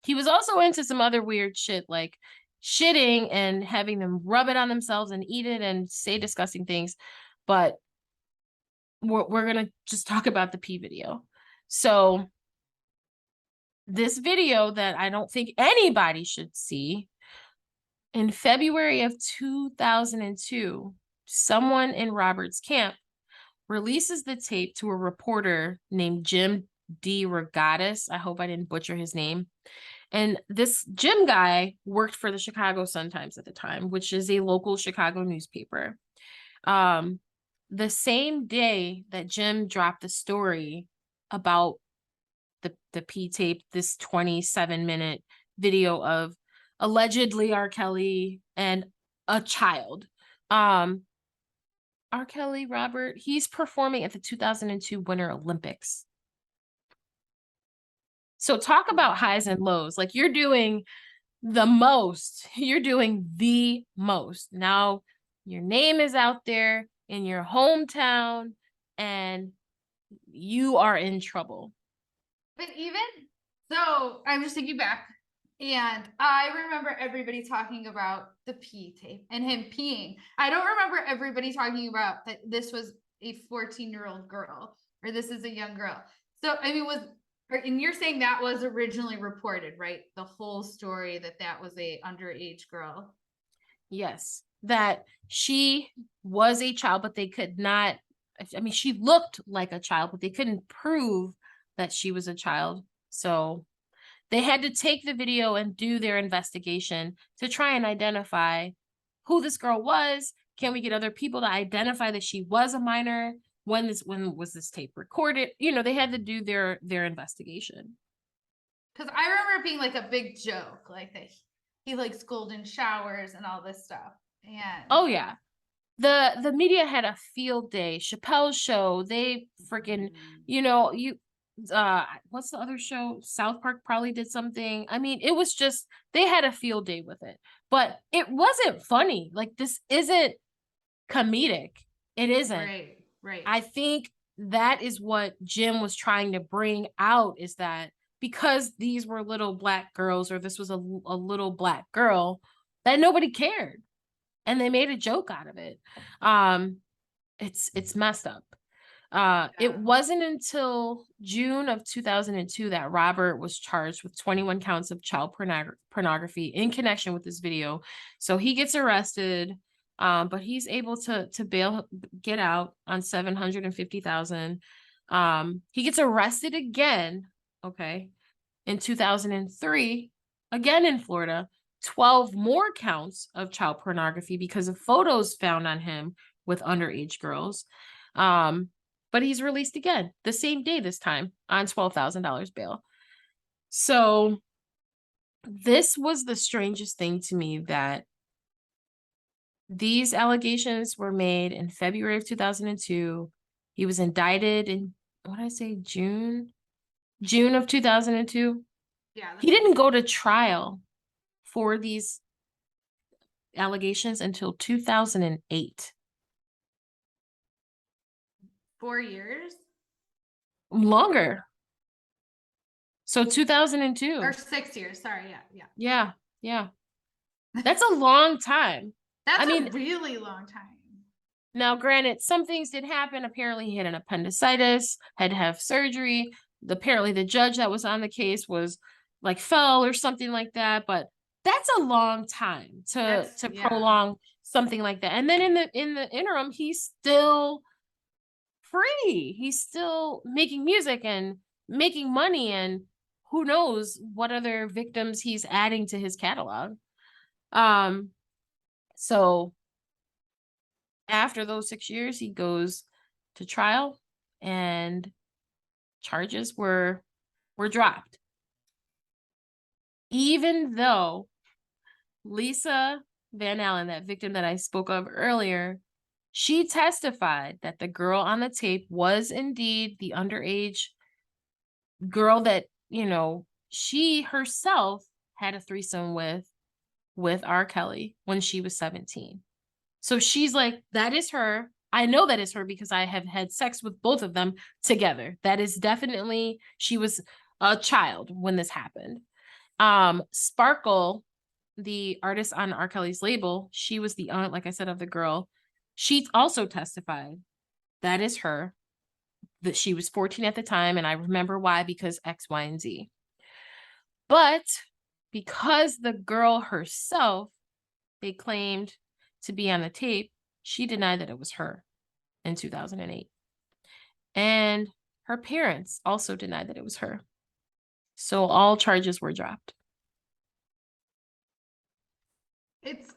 He was also into some other weird shit like shitting and having them rub it on themselves and eat it and say disgusting things. But we're gonna just talk about the P video. So this video that I don't think anybody should see, in February of 2002, someone in Robert's camp releases the tape to a reporter named Jim D. Regatas. I hope I didn't butcher his name. And this Jim guy worked for the Chicago Sun-Times at the time, which is a local Chicago newspaper. The same day that Jim dropped the story about the P tape, this 27-minute video of allegedly R. Kelly and a child. R. Kelly, Robert, he's performing at the 2002 Winter Olympics. So talk about highs and lows. Like you're doing the most. You're doing the most. Now your name is out there in your hometown and you are in trouble. But even so, I'm just thinking back, and I remember everybody talking about the pee tape and him peeing. I don't remember everybody talking about that this was a 14-year-old girl or this is a young girl. So, I mean, and you're saying that was originally reported, right? The whole story that was a underage girl. Yes, that she was a child, but they could not. I mean, she looked like a child, but they couldn't prove that she was a child. So they had to take the video and do their investigation to try and identify who this girl was. Can we get other people to identify that she was a minor? When was this tape recorded? You know, they had to do their investigation. Because I remember it being like a big joke, like that he likes golden showers and all this stuff. And oh yeah, the media had a field day. Chappelle's show, they freaking, you know, what's the other show? South Park probably did something. I mean, it was just they had a field day with it. But it wasn't funny. Like this isn't comedic. It isn't. Right, right. I think that is what Jim was trying to bring out is that because these were little black girls or this was a little black girl that nobody cared and they made a joke out of it. It's messed up. It wasn't until June of 2002 that Robert was charged with 21 counts of child pornography in connection with this video. So he gets arrested, but he's able to get out on 750,000. He gets arrested again, okay, in 2003, again in Florida, 12 more counts of child pornography because of photos found on him with underage girls. But he's released again the same day this time on $12,000 bail. So this was the strangest thing to me that these allegations were made in February of 2002. He was indicted in, what did I say, June of 2002. Yeah. He didn't go to trial for these allegations until 2008. 4 years? Longer. So 2002. Or 6 years. Sorry. Yeah. Yeah. Yeah. That's a long time. That's I mean, a really long time. Now, granted, some things did happen. Apparently, he had an appendicitis, had to have surgery. Apparently, the judge that was on the case was like fell or something like that. But that's a long time to prolong something like that. And then in the interim, he's still free. He's still making music and making money, and who knows what other victims he's adding to his catalog. So after those 6 years, he goes to trial and charges were dropped. Even though Lisa Van Allen, that victim that I spoke of earlier, she testified that the girl on the tape was indeed the underage girl that, you know, she herself had a threesome with R. Kelly when she was 17. So she's like, that is her. I know that is her because I have had sex with both of them together. That is definitely, she was a child when this happened. Sparkle, the artist on R. Kelly's label, she was the aunt, like I said, of the girl. She also testified that is her, that she was 14 at the time. And I remember why, because X, Y, and Z. But because the girl herself, they claimed to be on the tape, she denied that it was her in 2008. And her parents also denied that it was her. So all charges were dropped. It's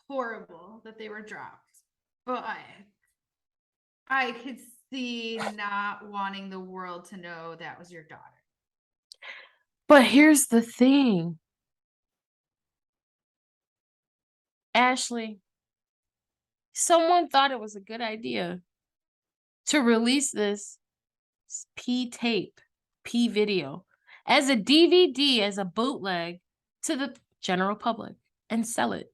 horrible that they were dropped, but I could see not wanting the world to know that was your daughter. But here's the thing. Ashley, someone thought it was a good idea to release this P tape, P video, as a DVD, as a bootleg to the general public and sell it.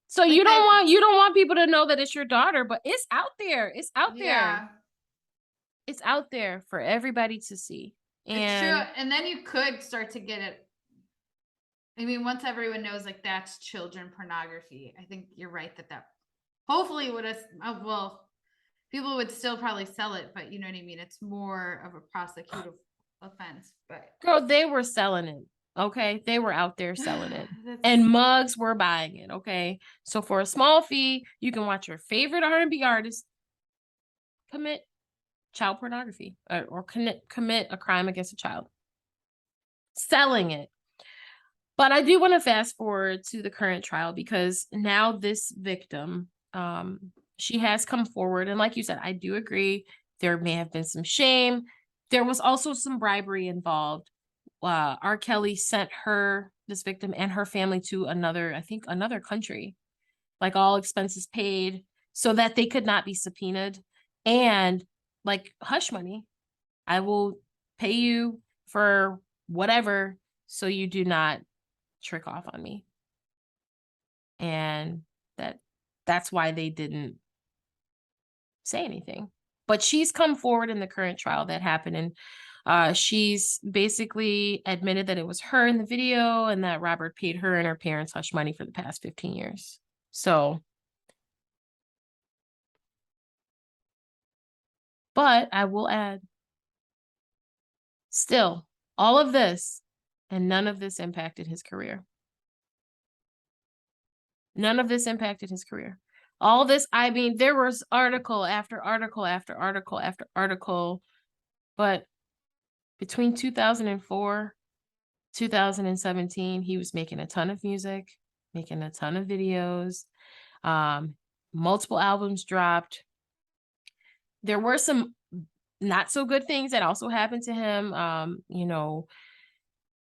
So like you don't want people to know that it's your daughter, but it's out there. It's out there. It's out there for everybody to see. And it's true. And then you could start to get it. I mean, once everyone knows like that's children pornography, I think you're right that hopefully would have, well, people would still probably sell it, but you know what I mean? It's more of a prosecutive offense, but. Girl, they were selling it. Okay. They were out there selling it and mugs were buying it. Okay. So for a small fee, you can watch your favorite R&B artist commit child pornography or commit a crime against a child. Selling it. But I do want to fast forward to the current trial because now this victim, she has come forward. And like you said, I do agree. There may have been some shame. There was also some bribery involved. R. Kelly sent this victim and her family to another country, like all expenses paid so that they could not be subpoenaed. And like hush money. I will pay you for whatever so you do not trick off on me. And that's why they didn't say anything. But she's come forward in the current trial that happened, and she's basically admitted that it was her in the video and that Robert paid her and her parents hush money for the past 15 years. So, but I will add, still, all of this and none of this impacted his career. None of this impacted his career. All this, I mean, there was article after article after article after article, but between 2004, 2017, he was making a ton of music, making a ton of videos, multiple albums dropped. There were some not so good things that also happened to him. You know,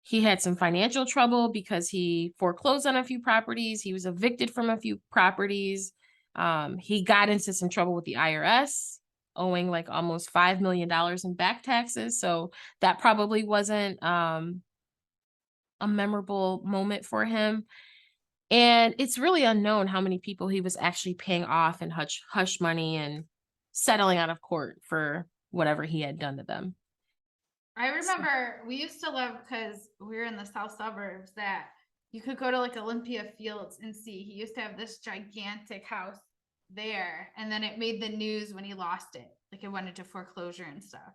he had some financial trouble because he foreclosed on a few properties. He was evicted from a few properties. He got into some trouble with the IRS, owing like almost $5 million in back taxes. So that probably wasn't a memorable moment for him. And it's really unknown how many people he was actually paying off in hush money and settling out of court for whatever he had done to them. I remember we used to love, because we were in the south suburbs, that you could go to like Olympia Fields and see he used to have this gigantic house there, and then it made the news when he lost it, like it went into foreclosure and stuff.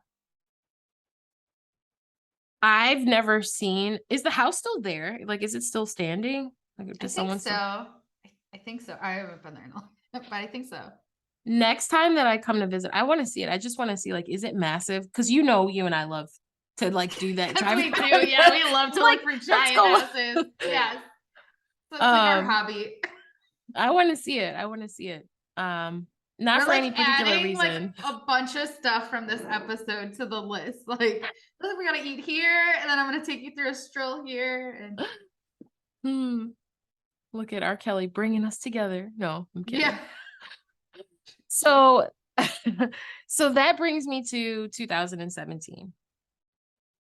I've never seen, is the house still there? Like, is it still standing? Like, I does think someone so. I think so. I haven't been there in a long time, but I think so. Next time that I come to visit, I want to see it. I just want to see, like, is it massive? Because you know, you and I love to like do that. We do, yeah. We love to like, look for giant houses. Yes. So it's like our hobby. I want to see it. I want to see it. Not We're for like any particular adding reason. like a bunch of stuff from this episode to the list. Like, we gotta eat here, and then I'm gonna take you through a stroll here. And Look at R. Kelly bringing us together. No, I'm kidding. yeah. So, so that brings me to 2017.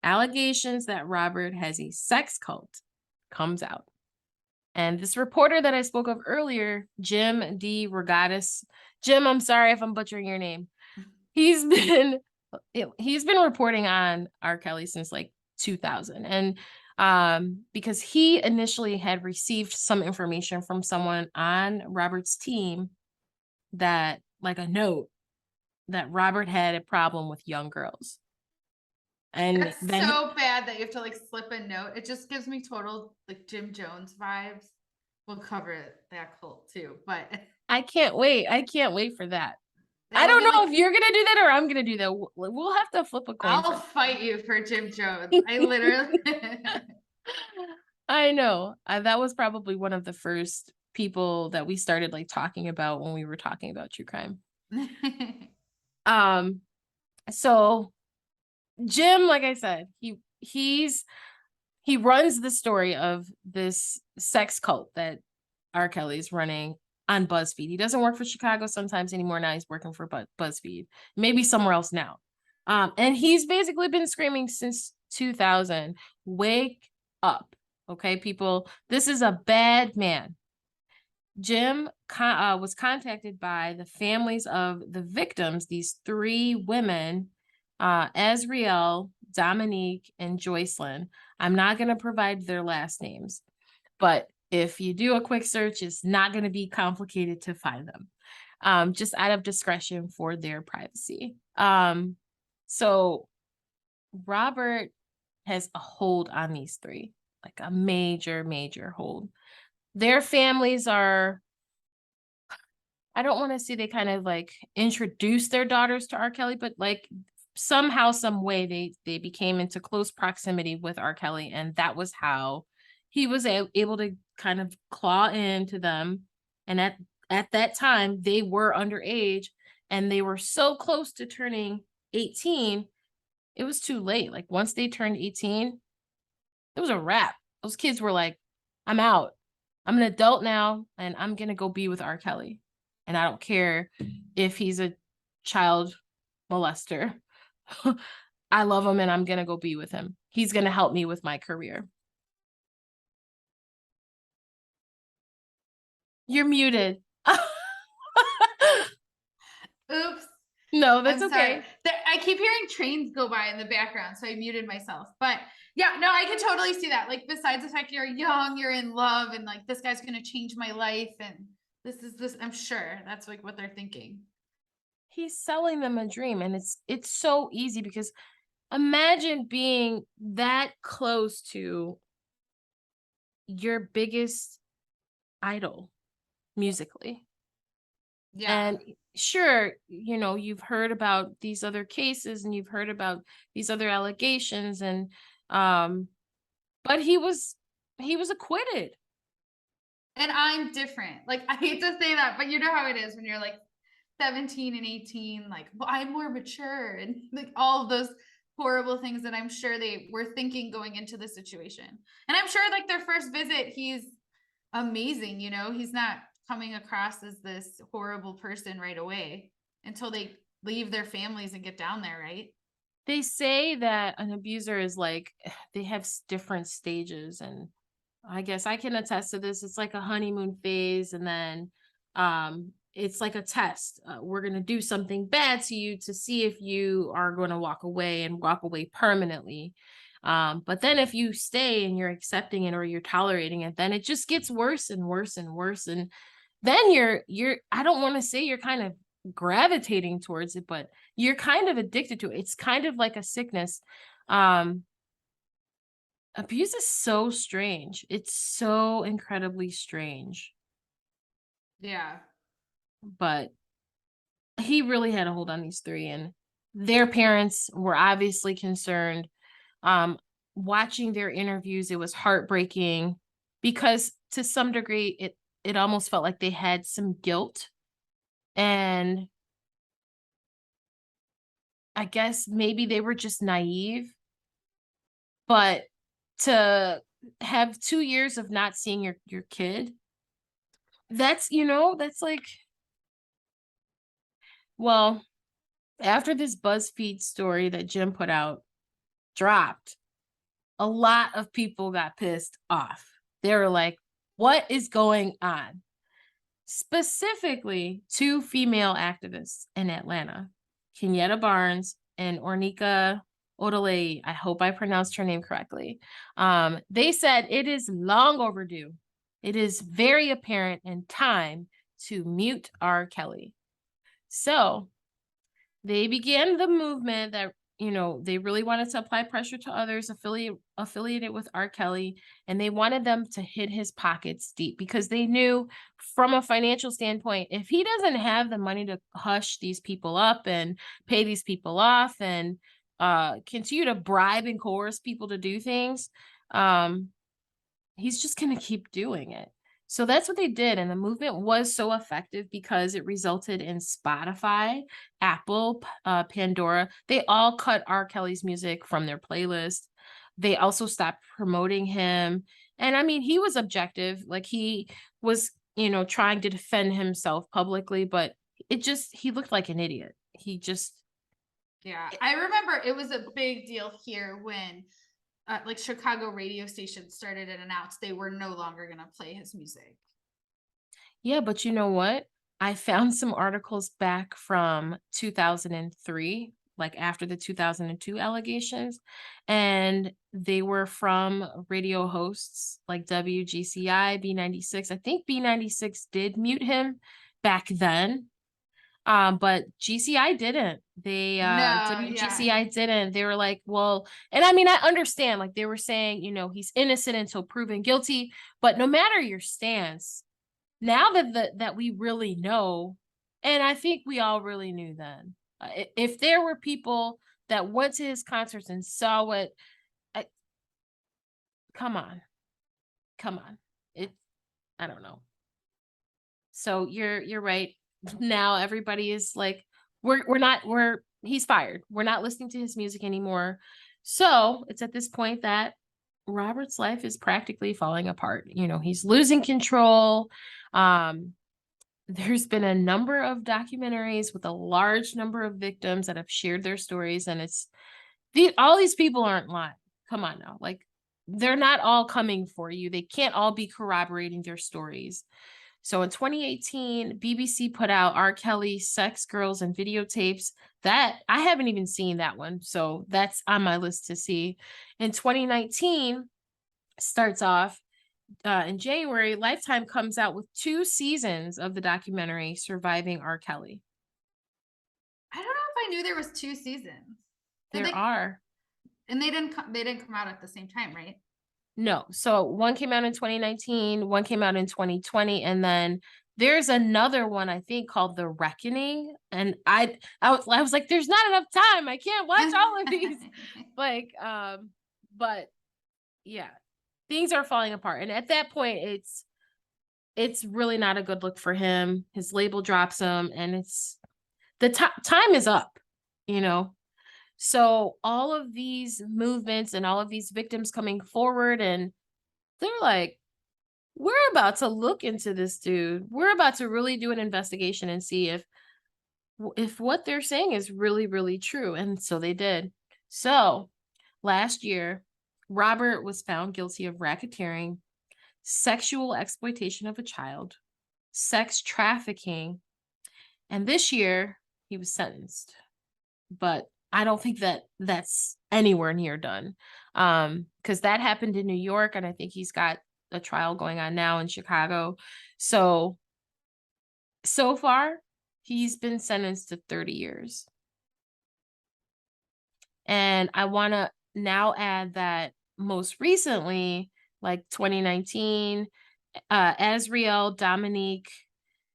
Allegations that Robert has a sex cult comes out. And this reporter that I spoke of earlier, Jim D. Regatas, Jim, I'm sorry if I'm butchering your name. He's been reporting on R. Kelly since like 2000. And because he initially had received some information from someone on Robert's team, that like a note that Robert had a problem with young girls. And it's then so bad that you have to like slip a note. It just gives me total like Jim Jones vibes. We'll cover that cult too, but I can't wait. I can't wait for that. I don't know if you're gonna do that or I'm gonna do that. We'll have to flip a coin. I'll fight you for Jim Jones. I literally I know. That was probably one of the first people that we started like talking about when we were talking about true crime. So Jim, like I said, he runs the story of this sex cult that R. Kelly's running on BuzzFeed. He doesn't work for Chicago sometimes anymore. Now he's working for BuzzFeed, maybe somewhere else now. And he's basically been screaming since 2000, wake up. Okay, people, this is a bad man. Jim was contacted by the families of the victims, these three women, Azriel, Dominique, and Joycelyn. I'm not going to provide their last names, but if you do a quick search, it's not going to be complicated to find them, just out of discretion for their privacy. So Robert has a hold on these three, like a major, major hold. Their families are, I don't want to say they kind of like introduced their daughters to R. Kelly, but like somehow, some way they became into close proximity with R. Kelly. And that was how he was able to kind of claw into them. And at that time, they were underage and they were so close to turning 18, it was too late. Like once they turned 18, it was a wrap. Those kids were like, I'm out. I'm an adult now and I'm going to go be with R. Kelly. And I don't care if he's a child molester. I love him and I'm going to go be with him. He's going to help me with my career. You're muted. Oops. No, that's I'm sorry. okay. I keep hearing trains go by in the background, so I muted myself. But yeah, no, I can totally see that. Like, besides the fact you're young, you're in love, and like this guy's gonna change my life, and this. I'm sure that's like what they're thinking. He's selling them a dream, and it's so easy because imagine being that close to your biggest idol musically. Yeah. And sure, you know, you've heard about these other cases and you've heard about these other allegations and um but he was acquitted. And I'm different. Like, I hate to say that, but you know how it is when you're like 17 and 18, like, well, I'm more mature and like all of those horrible things that I'm sure they were thinking going into the situation. And I'm sure like their first visit, he's amazing, you know, he's not coming across as this horrible person right away until they leave their families and get down there, right? They say that an abuser is like they have different stages, and I guess I can attest to this. It's like a honeymoon phase, and then it's like a test. We're going to do something bad to you to see if you are going to walk away and walk away permanently. But then if you stay and you're accepting it or you're tolerating it, then it just gets worse and worse and worse. And then you're I don't want to say you're kind of gravitating towards it, but you're kind of addicted to it. It's kind of like a sickness. Um, Abuse is so strange. It's so incredibly strange. Yeah. But he really had a hold on these three, and their parents were obviously concerned. Um, Watching their interviews, it was heartbreaking because to some degree it almost felt like they had some guilt. And I guess maybe they were just naive, but to have 2 years of not seeing your kid, that's, that's like, well, after this BuzzFeed story that Jim put out dropped, a lot of people got pissed off. They were like, "What is going on?" Specifically, two female activists in Atlanta, Kenyatta Barnes and Ornika Odele. I hope I pronounced her name correctly. They said it is long overdue. It is very apparent in time to mute R. Kelly. So they began the movement that, they really wanted to apply pressure to others affiliated with R. Kelly, and they wanted them to hit his pockets deep because they knew from a financial standpoint, if he doesn't have the money to hush these people up and pay these people off and continue to bribe and coerce people to do things, um, he's just going to keep doing it. So that's what they did. And the movement was so effective because it resulted in Spotify, Apple, Pandora. They all cut R. Kelly's music from their playlist. They also stopped promoting him. And I mean, he was objective. Like he was, trying to defend himself publicly, but he looked like an idiot. Yeah. I remember it was a big deal here when like Chicago radio stations started and announced they were no longer going to play his music. Yeah, but you know what? I found some articles back from 2003, like after the 2002 allegations, and they were from radio hosts like WGCI, B96. I think B96 did mute him back then. But GCI didn't. They No, yeah. WGCI didn't. They were like, well, and I mean, I understand, like they were saying, he's innocent until proven guilty, but no matter your stance, now that we really know, and I think we all really knew then, if there were people that went to his concerts and saw what, I, come on, come on, it, I don't know. So you're right. Now everybody is like, he's fired. We're not listening to his music anymore. So it's at this point that Robert's life is practically falling apart. He's losing control. Um, there's been a number of documentaries with a large number of victims that have shared their stories, and it's all these people aren't lying. Come on now. Like, they're not all coming for you. They can't all be corroborating their stories. So in 2018, BBC put out R. Kelly Sex, Girls, and Videotapes. That I haven't even seen that one. So that's on my list to see. In 2019, starts off in January, Lifetime comes out with 2 seasons of the documentary Surviving R. Kelly. I don't know if I knew there was 2 seasons. Did There they? are. And they didn't come out at the same time, right? No. So one came out in 2019, one came out in 2020, and then there's another one I think called The Reckoning. And I was like, there's not enough time. I can't watch all of these. Like, but yeah, things are falling apart. And at that point, it's really not a good look for him. His label drops him, and it's the time is up, you know. So all of these movements and all of these victims coming forward, and they're like, we're about to look into this dude. We're about to really do an investigation and see if what they're saying is really, really true. And so they did. So last year, Robert was found guilty of racketeering, sexual exploitation of a child, sex trafficking, and this year he was sentenced. But I don't think that that's anywhere near done. Because that happened in New York, and I think he's got a trial going on now in Chicago. So far, he's been sentenced to 30 years. And I want to now add that most recently, like 2019, Azriel, Dominique,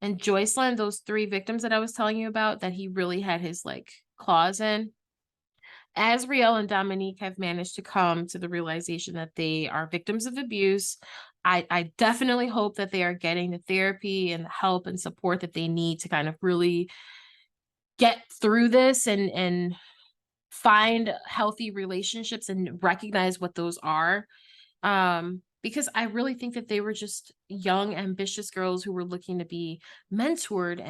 and Joycelyn, those 3 victims that I was telling you about that he really had his like claws in, Azriel and Dominique have managed to come to the realization that they are victims of abuse. I definitely hope that they are getting the therapy and the help and support that they need to kind of really get through this and find healthy relationships and recognize what those are. Because I really think that they were just young, ambitious girls who were looking to be mentored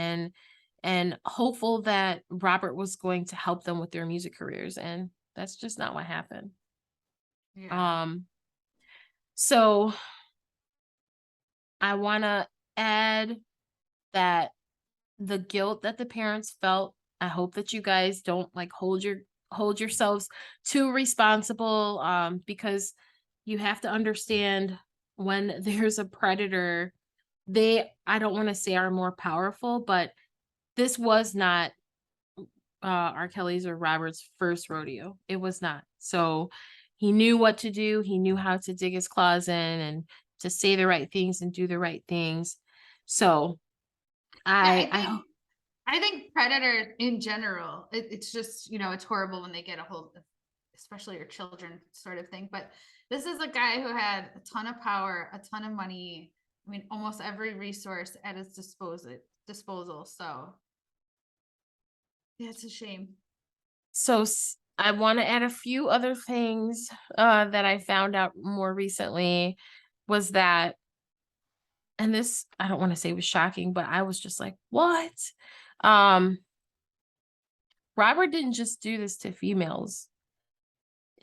and hopeful that Robert was going to help them with their music careers, and that's just not what happened. Yeah. So I want to add that the guilt that the parents felt, I hope that you guys don't like hold yourselves too responsible, because you have to understand when there's a predator, they, I don't want to say are more powerful, but this was not R. Kelly's or Robert's first rodeo. It was not. So he knew what to do. He knew how to dig his claws in and to say the right things and do the right things. So Yeah, I think predator in general, it's just, it's horrible when they get a hold of, especially your children sort of thing. But this is a guy who had a ton of power, a ton of money. I mean, almost every resource at his disposal. So yeah, it's a shame. So I want to add a few other things that I found out more recently was that, and this I don't want to say was shocking, but I was just like, what? Um, Robert didn't just do this to females.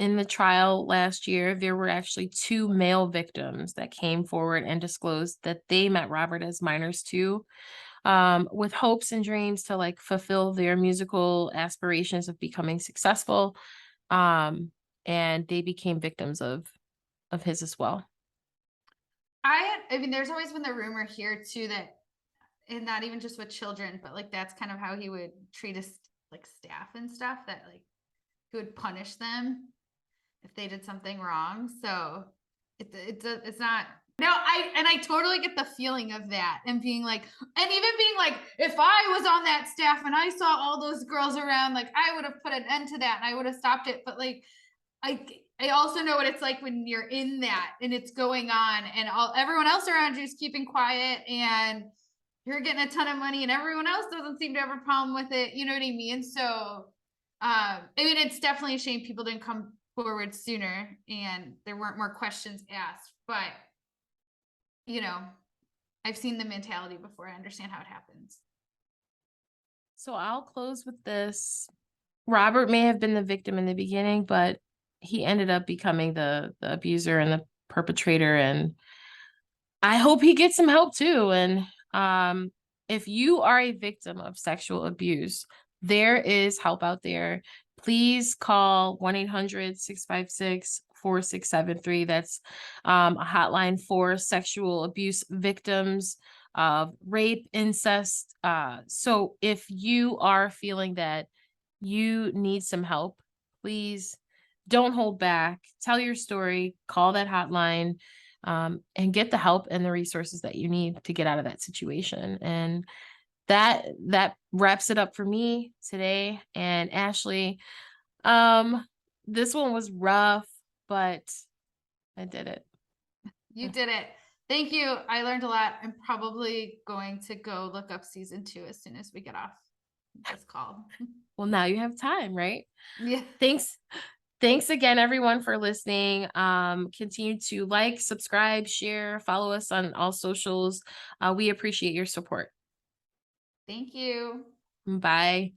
In the trial last year, there were actually 2 male victims that came forward and disclosed that they met Robert as minors too, with hopes and dreams to like fulfill their musical aspirations of becoming successful. Um, and they became victims of his as well. I mean, there's always been the rumor here too that, and not even just with children, but like that's kind of how he would treat his like staff and stuff, that like he would punish them if they did something wrong. So it's not. No, I totally get the feeling of that and being like, and even being like, if I was on that staff and I saw all those girls around, like I would have put an end to that and I would have stopped it. But like, I also know what it's like when you're in that and it's going on and everyone else around you is keeping quiet and you're getting a ton of money and everyone else doesn't seem to have a problem with it. You know what I mean? So I mean, it's definitely a shame people didn't come forward sooner and there weren't more questions asked, but you know, I've seen the mentality before. I understand how it happens. So I'll close with this. Robert may have been the victim in the beginning, but he ended up becoming the abuser and the perpetrator. And I hope he gets some help too. And if you are a victim of sexual abuse, there is help out there. Please call 1-800-656-4673. That's a hotline for sexual abuse victims of rape, incest. So if you are feeling that you need some help, please don't hold back. Tell your story, call that hotline, and get the help and the resources that you need to get out of that situation. And that wraps it up for me today. And Ashley, this one was rough, but I did it. You did it. Thank you. I learned a lot. I'm probably going to go look up season 2 as soon as we get off this call. Well, now you have time, right? Yeah. Thanks again, everyone, for listening. Continue to like, subscribe, share, follow us on all socials. We appreciate your support. Thank you. Bye.